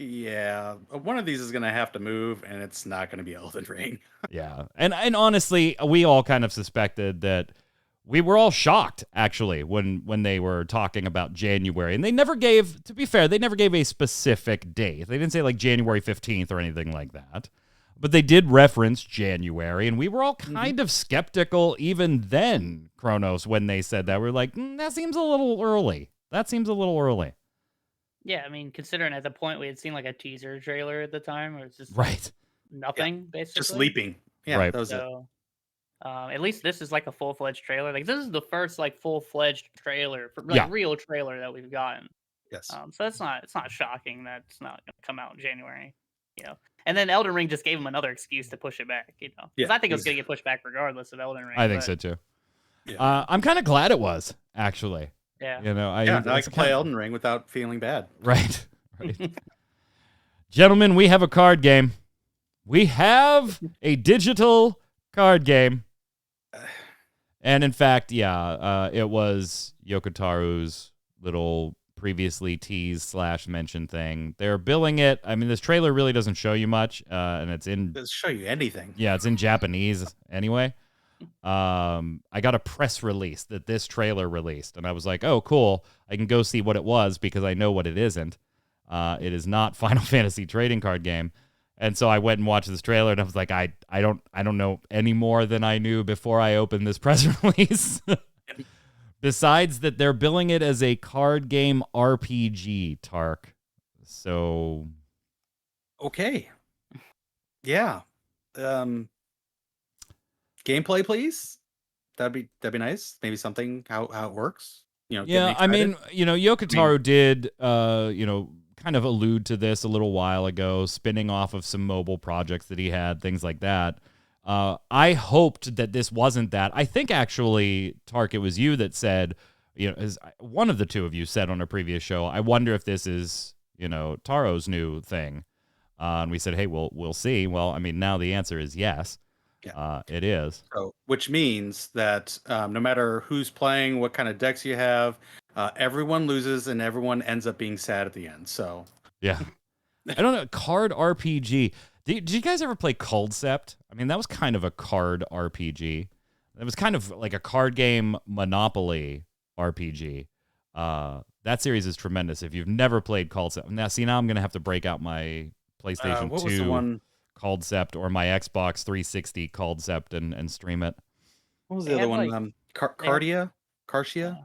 B: one of these is going to have to move, and it's not going to be Elden Ring.
A: Yeah. And honestly, we all kind of suspected that. We were all shocked, actually, when they were talking about January. And they never gave, to be fair, they never gave a specific date. They didn't say, like, January 15th or anything like that. But they did reference January, and we were all kind of skeptical even then, Kronos, when they said that. We were like, that seems a little early.
C: Yeah, I mean, considering at the point we had seen, like, a teaser trailer at the time, where it's just nothing, basically.
B: Just leaping. Yeah,
A: right.
B: That was it.
C: At least this is like a full-fledged trailer. Like, this is the first like full-fledged trailer, real trailer that we've gotten.
B: Yes.
C: So it's not shocking that it's not going to come out in January. And then Elden Ring just gave them another excuse to push it back. Because I think it was going to get pushed back regardless of Elden Ring.
A: I think so too. Yeah. I'm kind of glad it was, actually.
C: Yeah.
B: I can play Elden Ring without feeling bad.
A: Right. Gentlemen, we have a card game. We have a digital card game. And in fact, it was Yoko Taro's little previously teased / mentioned thing. They're billing it. I mean, this trailer really doesn't show you much, and it
B: doesn't show you anything.
A: Yeah, it's in Japanese anyway. I got a press release that this trailer released, and I was like, oh, cool. I can go see what it was because I know what it isn't. It is not Final Fantasy trading card game. And so I went and watched this trailer, and I was like, I don't know any more than I knew before I opened this press release. Besides that, they're billing it as a card game RPG, Tark. So,
B: Okay. Yeah. Gameplay, please. That'd be nice. Maybe something how it works. Get me
A: yeah, I
B: excited.
A: mean, Yoko Taro did, kind of allude to this a little while ago, spinning off of some mobile projects that he had, things like that. I hoped that this wasn't that. I think actually, Tark, it was you that said, as one of the two of you said on a previous show, I wonder if this is, Taro's new thing. And we said, hey, we'll see. Well, I mean, now the answer is yes.
B: Yeah.
A: It is.
B: So, which means that no matter who's playing, what kind of decks you have, everyone loses and everyone ends up being sad at the end. So,
A: yeah. I don't know. Card RPG. Did you guys ever play Culdcept? I mean, that was kind of a card RPG. It was kind of like a card game Monopoly RPG. That series is tremendous. If you've never played Culdcept, now I'm going to have to break out my PlayStation
B: what
A: 2
B: was the one?
A: Culdcept or my Xbox 360 Culdcept and stream it.
B: What was
C: They
B: the other
C: had,
B: one?
C: they
B: Cartia.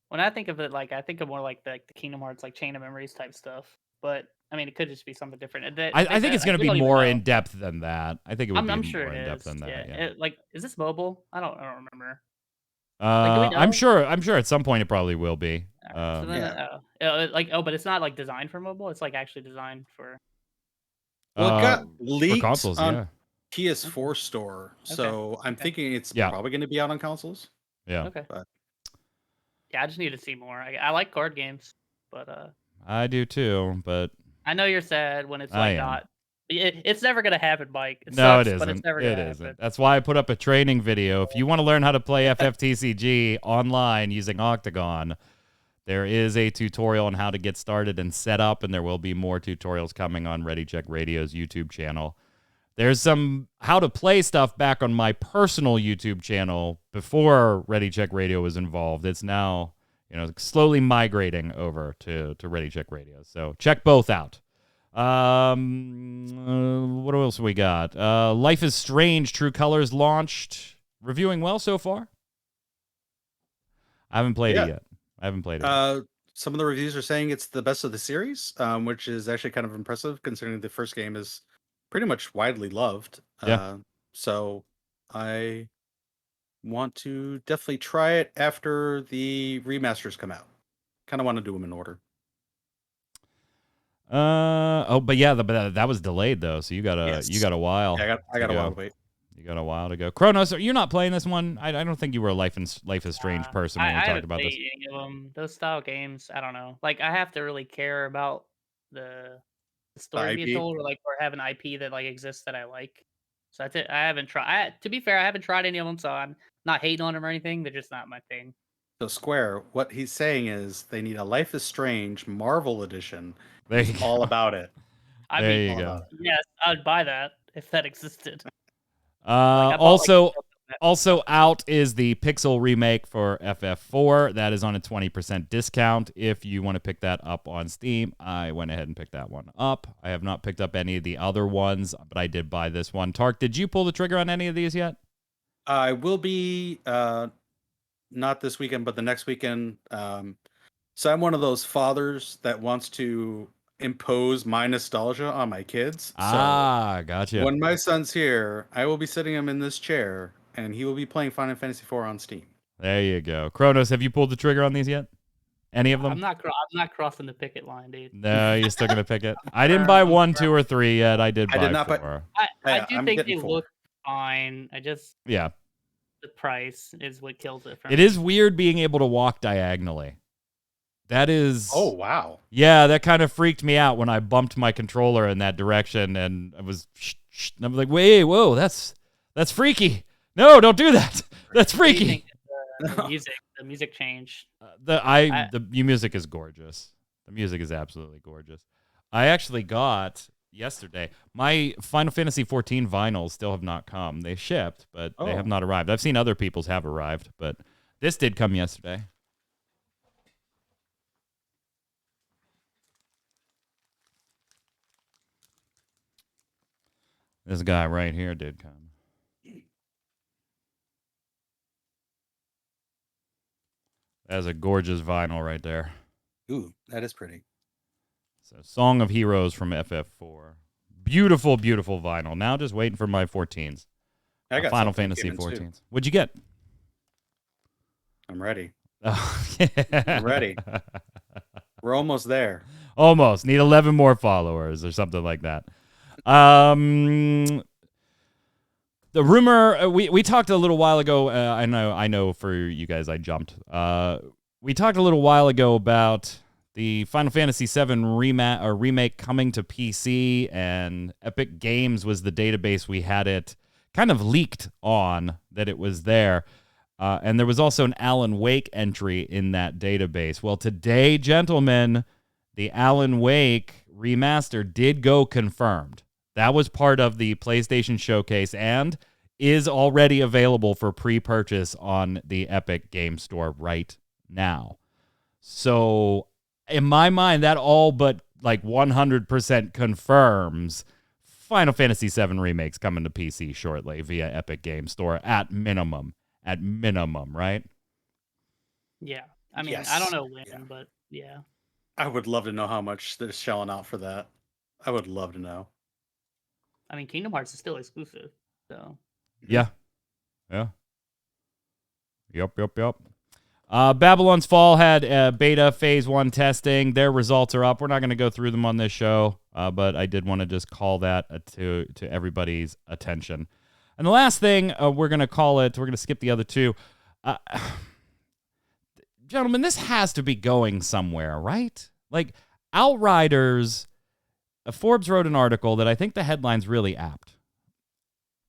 C: When I think of it, I think of more like the Kingdom Hearts, like Chain of Memories type stuff. But I mean, it could just be something different.
A: I think it's going to be more in depth than that. I think it would be
C: I'm sure
A: more
C: it
A: in depth
C: is.
A: than that.
C: Yeah.
A: Yeah.
C: Is this mobile? I don't remember. Do we know?
A: I'm sure at some point it probably will be.
C: So then, but it's not like designed for mobile. It's like actually designed for.
B: Well, it got
A: for
B: leaked
A: consoles,
B: on
A: yeah.
B: PS4 store, so I'm thinking it's probably going to be out on consoles.
A: Yeah.
C: Okay.
B: But
C: yeah, I just need to see more. I like card games, but
A: I do too, but
C: I know you're sad when it's
A: I am.
C: not. It's never gonna happen, Mike. It
A: no,
C: sucks,
A: it isn't.
C: But it's never
A: It
C: gonna
A: isn't.
C: happen.
A: That's why I put up a training video. If you want to learn how to play FFTCG online using Octagon, there is a tutorial on how to get started and set up, and there will be more tutorials coming on Ready Check Radio's YouTube channel. There's some how to play stuff back on my personal YouTube channel before Ready Check Radio was involved. It's now, slowly migrating over to Ready Check Radio. So check both out. What else we got? Life is Strange True Colors launched. Reviewing well so far? I haven't played it yet.
B: Some of the reviews are saying it's the best of the series, which is actually kind of impressive considering the first game is pretty much widely loved.
A: Yeah.
B: So I want to definitely try it after the remasters come out. Kind of want to do them in order.
A: But that was delayed though, so you got a while.
B: Yeah, I got a while to wait.
A: You got a while to go. Kronos, you're not playing this one. I don't think you were a Life is Strange person when we talked about this.
C: Any of them. Those style games, I don't know. I have to really care about the story being told, or have an IP that exists that I like. So that's it. I haven't tried. To be fair, I haven't tried any of them, so I'm not hating on them or anything. They're just not my thing.
B: So Square, what he's saying is they need a Life is Strange Marvel edition.
A: He's
B: all about it.
A: There you go.
C: Yes, I'd buy that if that existed.
A: Also out is the Pixel remake for FF4. That is on a 20% discount if you want to pick that up on Steam. I went ahead and picked that one up. I have not picked up any of the other ones, but I did buy this one. Tark, did you pull the trigger on any of these yet?
B: I will be not this weekend, but the next weekend. So I'm one of those fathers that wants to impose my nostalgia on my kids.
A: Gotcha.
B: When my son's here, I will be sitting him in this chair, and he will be playing Final Fantasy IV on Steam.
A: There you go. Kronos, have you pulled the trigger on these yet? Any of them?
C: I'm not crossing the picket line, dude.
A: No, you're still gonna pick it. I didn't buy 1, 2, or 3 yet. I did buy 4.
C: I do think they look fine.
A: Yeah.
C: The price is what kills it.
A: It is weird being able to walk diagonally. That is.
B: Oh wow.
A: Yeah, that kind of freaked me out when I bumped my controller in that direction, and I was. And I'm like, wait, whoa, that's freaky. No, don't do that. That's freaky.
C: The music change.
A: The music is gorgeous. The music is absolutely gorgeous. I actually got yesterday my Final Fantasy XIV vinyls still have not come. They shipped, but they have not arrived. I've seen other people's have arrived, but this did come yesterday. This guy right here did come. That's a gorgeous vinyl right there.
B: Ooh, that is pretty.
A: So, Song of Heroes from FF4. Beautiful, beautiful vinyl. Now just waiting for my 14s.
B: I got
A: Final
B: something
A: Fantasy
B: that came in, too.
A: 14s. What'd you get?
B: I'm ready.
A: Oh, yeah.
B: I'm ready. We're almost there.
A: Almost. Need 11 more followers or something like that. The rumor, we talked a little while ago. I know for you guys I jumped. We talked a little while ago about the Final Fantasy VII remake coming to PC, and Epic Games was the database we had it kind of leaked on that it was there. And there was also an Alan Wake entry in that database. Well, today, gentlemen, the Alan Wake remaster did go confirmed. That was part of the PlayStation Showcase and is already available for pre-purchase on the Epic Game Store right now. So, in my mind, that all but like 100% confirms Final Fantasy VII Remake's coming to PC shortly via Epic Game Store at minimum. At minimum, right?
C: Yeah. I mean,
B: Yes.
C: I don't know when,
B: Yeah.
C: but yeah.
B: I would love to know how much they're shelling out for that. I would love to know.
C: I mean, Kingdom Hearts is still exclusive, so.
A: Yeah. Yep. Babylon's Fall had beta phase 1 testing. Their results are up. We're not going to go through them on this show, but I did want to just call that to everybody's attention. And the last thing, we're going to skip the other two. Gentlemen, this has to be going somewhere, right? Like, Outriders, Forbes wrote an article that I think the headline's really apt.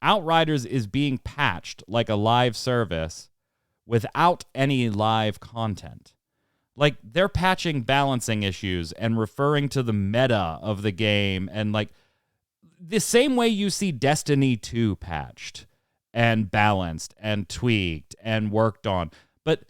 A: Outriders is being patched like a live service without any live content. Like, they're patching balancing issues and referring to the meta of the game, and like the same way you see Destiny 2 patched and balanced and tweaked and worked on. But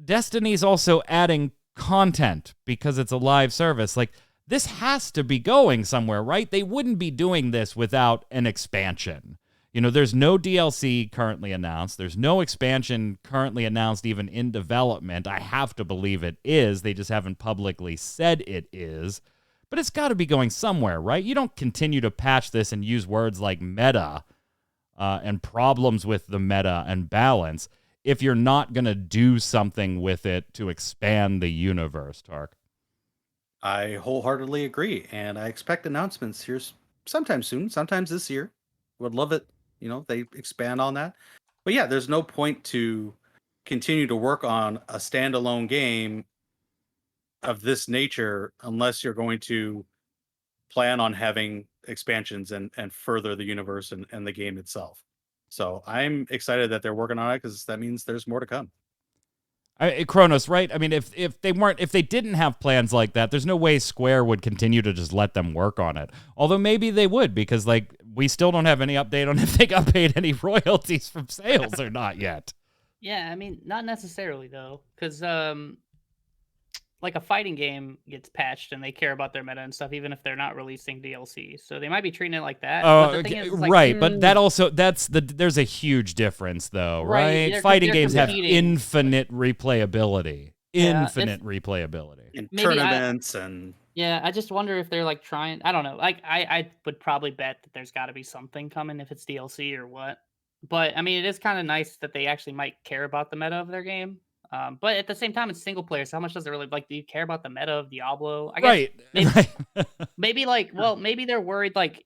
A: Destiny's also adding content because it's a live service. Like, this has to be going somewhere, right? They wouldn't be doing this without an expansion. You know, there's no DLC currently announced. There's no expansion currently announced, even in development. I have to believe it is. They just haven't publicly said it is. But it's got to be going somewhere, right? You don't continue to patch this and use words like meta and problems with the meta and balance if you're not going to do something with it to expand the universe, Tark.
B: I wholeheartedly agree, and I expect announcements here sometime soon, sometimes this year. Would love it, they expand on that. But yeah, there's no point to continue to work on a standalone game of this nature unless you're going to plan on having expansions and further the universe and the game itself. So I'm excited that they're working on it because that means there's more to come.
A: Kronos, right? I mean, if they didn't have plans like that, there's no way Square would continue to just let them work on it. Although maybe they would, because like we still don't have any update on if they got paid any royalties from sales or not yet.
C: Yeah, I mean, not necessarily though, because like a fighting game gets patched and they care about their meta and stuff, even if they're not releasing DLC. So they might be treating it like that.
A: Oh,
C: but the thing is, it's like,
A: right. But that also there's a huge difference though, right? Fighting games have infinite replayability. Infinite replayability.
B: In tournaments and
C: yeah, I just wonder if they're like trying. I don't know. Like I would probably bet that there's got to be something coming if it's DLC or what. But I mean, it is kind of nice that they actually might care about the meta of their game. But at the same time, it's single player. So how much does it really like? Do you care about the meta of Diablo? I guess maybe like, well, maybe they're worried like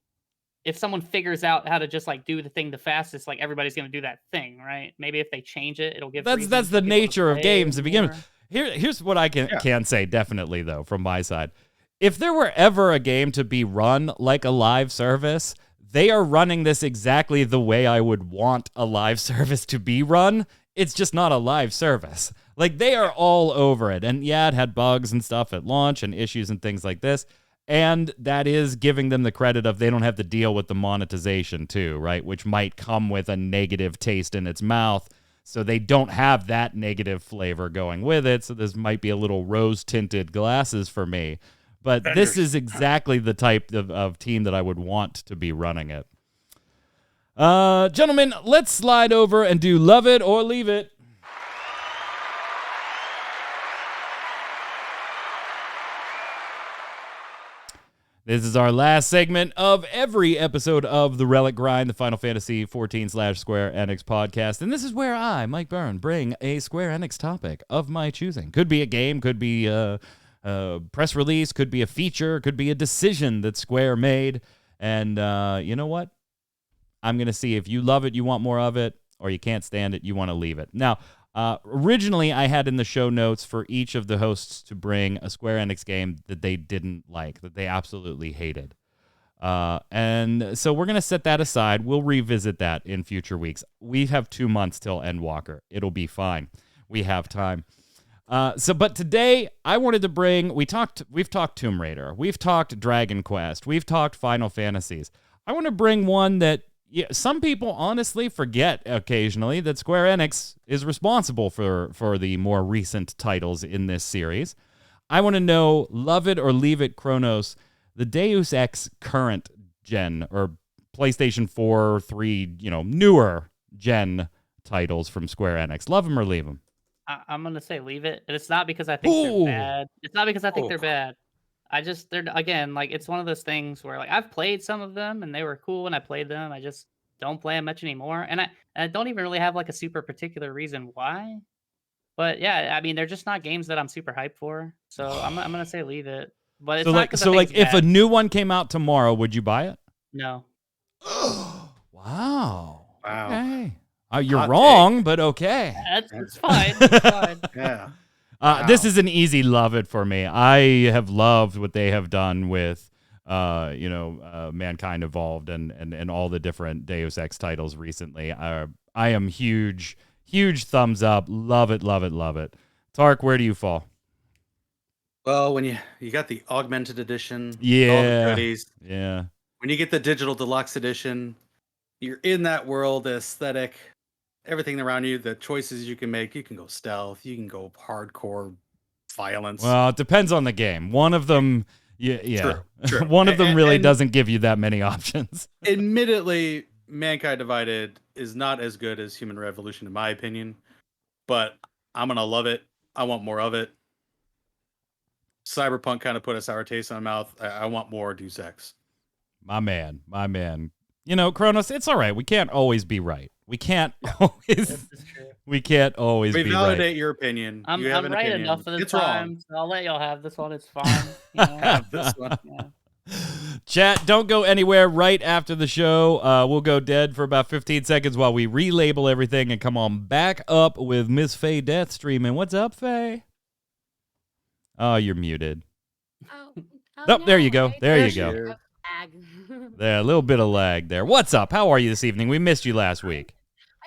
C: if someone figures out how to just like do the thing the fastest, like everybody's gonna do that thing, right? Maybe if they change it, it'll give.
A: That's the nature of games to begin with. Here's what I can say definitely though from my side. If there were ever a game to be run like a live service, they are running this exactly the way I would want a live service to be run. It's just not a live service. Like, they are all over it. And yeah, it had bugs and stuff at launch and issues and things like this. And that is giving them the credit of they don't have to deal with the monetization too, right? Which might come with a negative taste in its mouth. So they don't have that negative flavor going with it. So this might be a little rose-tinted glasses for me. But this is exactly the type of team that I would want to be running it. Gentlemen, let's slide over and do Love It or Leave It. This is our last segment of every episode of the Relic Grind, the Final Fantasy XIV / Square Enix podcast. And this is where I, Mike Byrne, bring a Square Enix topic of my choosing. Could be a game, could be a press release, could be a feature, could be a decision that Square made. And you know what? I'm going to see if you love it, you want more of it, or you can't stand it, you want to leave it. Now, originally, I had in the show notes for each of the hosts to bring a Square Enix game that they didn't like, that they absolutely hated. And so we're going to set that aside. We'll revisit that in future weeks. We have 2 months till Endwalker. It'll be fine. We have time. But today I wanted to bring, we've talked Tomb Raider. We've talked Dragon Quest. We've talked Final Fantasies. I want to bring one that some people honestly forget occasionally that Square Enix is responsible for the more recent titles in this series. I want to know, love it or leave it, Kronos, the Deus Ex current gen or PlayStation 4, 3, newer gen titles from Square Enix. Love them or leave them?
C: I'm gonna say leave it, and it's not because I think they're bad. It's not because I think they're bad. They're again, like, it's one of those things where, like, I've played some of them and they were cool when I played them. I just don't play them much anymore, and I don't even really have like a super particular reason why. But yeah, I mean, they're just not games that I'm super hyped for. So I'm gonna say leave it. But it's not
A: if a new one came out tomorrow, would you buy it?
C: No.
A: Wow.
B: Wow.
A: Okay. You're wrong, but okay.
C: It's fine. It's fine.
B: Yeah.
A: This is an easy love it for me. I have loved what they have done with, Mankind Evolved and all the different Deus Ex titles recently. I am huge thumbs up. Love it, love it, love it. Tark, where do you fall?
B: Well, when you got the augmented edition, all
A: Yeah.
B: the goodies.
A: Yeah.
B: When you get the digital deluxe edition, you're in that world, the aesthetic, everything around you, the choices you can make. You can go stealth, you can go hardcore violence.
A: Well, it depends on the game. One of them, yeah.
B: True.
A: One of them really doesn't give you that many options.
B: Admittedly, Mankind Divided is not as good as Human Revolution, in my opinion, but I'm going to love it. I want more of it. Cyberpunk kind of put a sour taste in my mouth. I want more Deus Ex.
A: My man. Kronos, it's all right. We can't always be right. We can't always. We can't always be right.
B: We validate your opinion.
C: I'm
B: have an
C: right
B: opinion.
C: enough of the
B: It's
C: time.
B: wrong.
C: So I'll let y'all have this one. It's fine.
B: Have this one.
C: Yeah.
A: Chat, don't go anywhere right after the show. We'll go dead for about 15 seconds while we relabel everything and come on back up with Miss Faye Death streaming. What's up, Faye? Oh, you're muted.
E: Oh,
A: There you go. There you
B: There
A: go.
B: she
A: There, a little bit of lag there. What's up? How are you this evening? We missed you last week.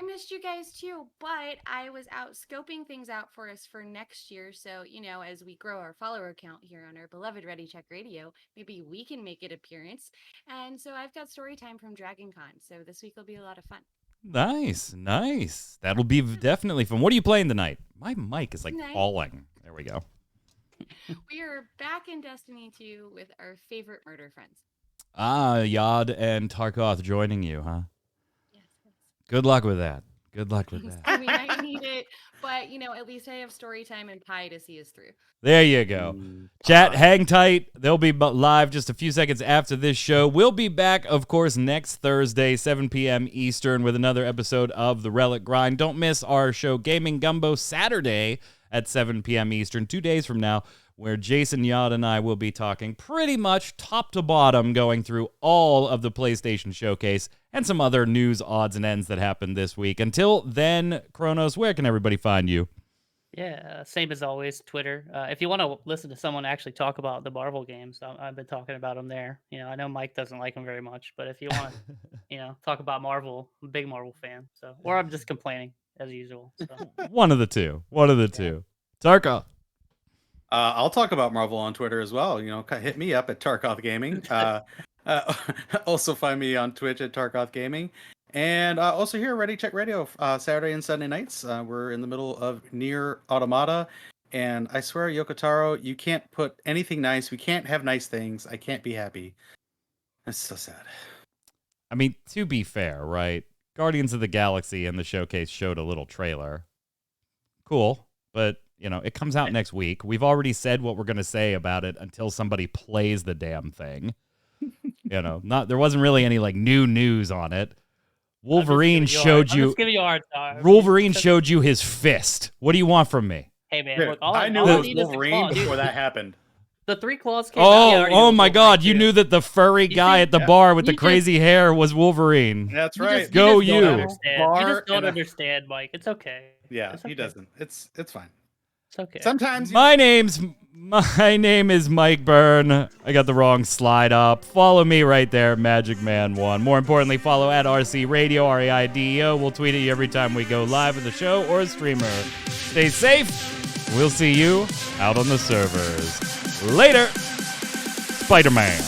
E: I missed you guys too, but I was out scoping things out for us for next year. So, as we grow our follower count here on our beloved Ready Check Radio, maybe we can make an appearance. And so I've got story time from Dragon Con. So this week will be a lot of fun.
A: Nice. That'll be definitely fun. What are you playing tonight? My mic is like
E: Tonight?
A: falling. There we go.
E: We are back in Destiny 2 with our favorite murder friends.
A: Yad and Tarkoth joining you, huh?
E: Yes.
A: Good luck with that.
E: I mean, I need it, but at least I have story time and pie to see us through.
A: There you go. Chat, hang tight. They'll be live just a few seconds after this show. We'll be back, of course, next Thursday, 7 p.m. Eastern, with another episode of The Relic Grind. Don't miss our show, Gaming Gumbo, Saturday at 7 p.m. Eastern, 2 days from now, where Jason Yod and I will be talking pretty much top to bottom, going through all of the PlayStation Showcase and some other news, odds, and ends that happened this week. Until then, Kronos, where can everybody find you?
C: Yeah, same as always, Twitter. If you want to listen to someone actually talk about the Marvel games, I've been talking about them there. I know Mike doesn't like them very much, but if you want to, talk about Marvel, I'm a big Marvel fan. So, or I'm just complaining as usual. So.
A: One of the two. Tarka.
B: I'll talk about Marvel on Twitter as well. Hit me up at Tarkoth Gaming. Also find me on Twitch at Tarkoth Gaming. And also here, Ready Check Radio, Saturday and Sunday nights. We're in the middle of Nier Automata. And I swear, Yoko Taro, you can't put anything nice. We can't have nice things. I can't be happy. That's so sad.
A: I mean, to be fair, right? Guardians of the Galaxy and the showcase showed a little trailer. Cool, but, it comes out next week. We've already said what we're going to say about it until somebody plays the damn thing. There wasn't really any like new news on it. Wolverine
C: I'm
A: showed
C: just
A: you.
C: giving you a hard time.
A: Wolverine showed you his fist. What do you want from me?
C: Hey man,
B: Dude,
C: look, all
B: I knew
C: all
B: it
C: I
B: was
C: need is the
B: Wolverine
C: claw, dude.
B: before that happened.
C: The 3 claws came out. I already knew
A: Oh
C: it was
A: my
C: Wolverine,
A: God! You
C: dude.
A: knew that the furry guy
C: see-
A: at the
B: Yeah.
A: bar with the
C: You just-
A: crazy hair was Wolverine.
B: That's
C: You
B: right.
C: just-
A: Go
C: you. Just don't
A: you.
C: understand. You
B: Bar
C: just don't
B: and a-
C: understand, Mike. It's okay.
B: Yeah,
C: It's
B: he
C: okay.
B: doesn't. It's fine.
C: It's okay.
B: Sometimes
A: My name is Mike Byrne. I got the wrong slide up. Follow me right there, Magic Man 1. More importantly, follow at RC Radio, RAIDEO. We'll tweet at you every time we go live with the show or a streamer. Stay safe. We'll see you out on the servers. Later, Spider-Man.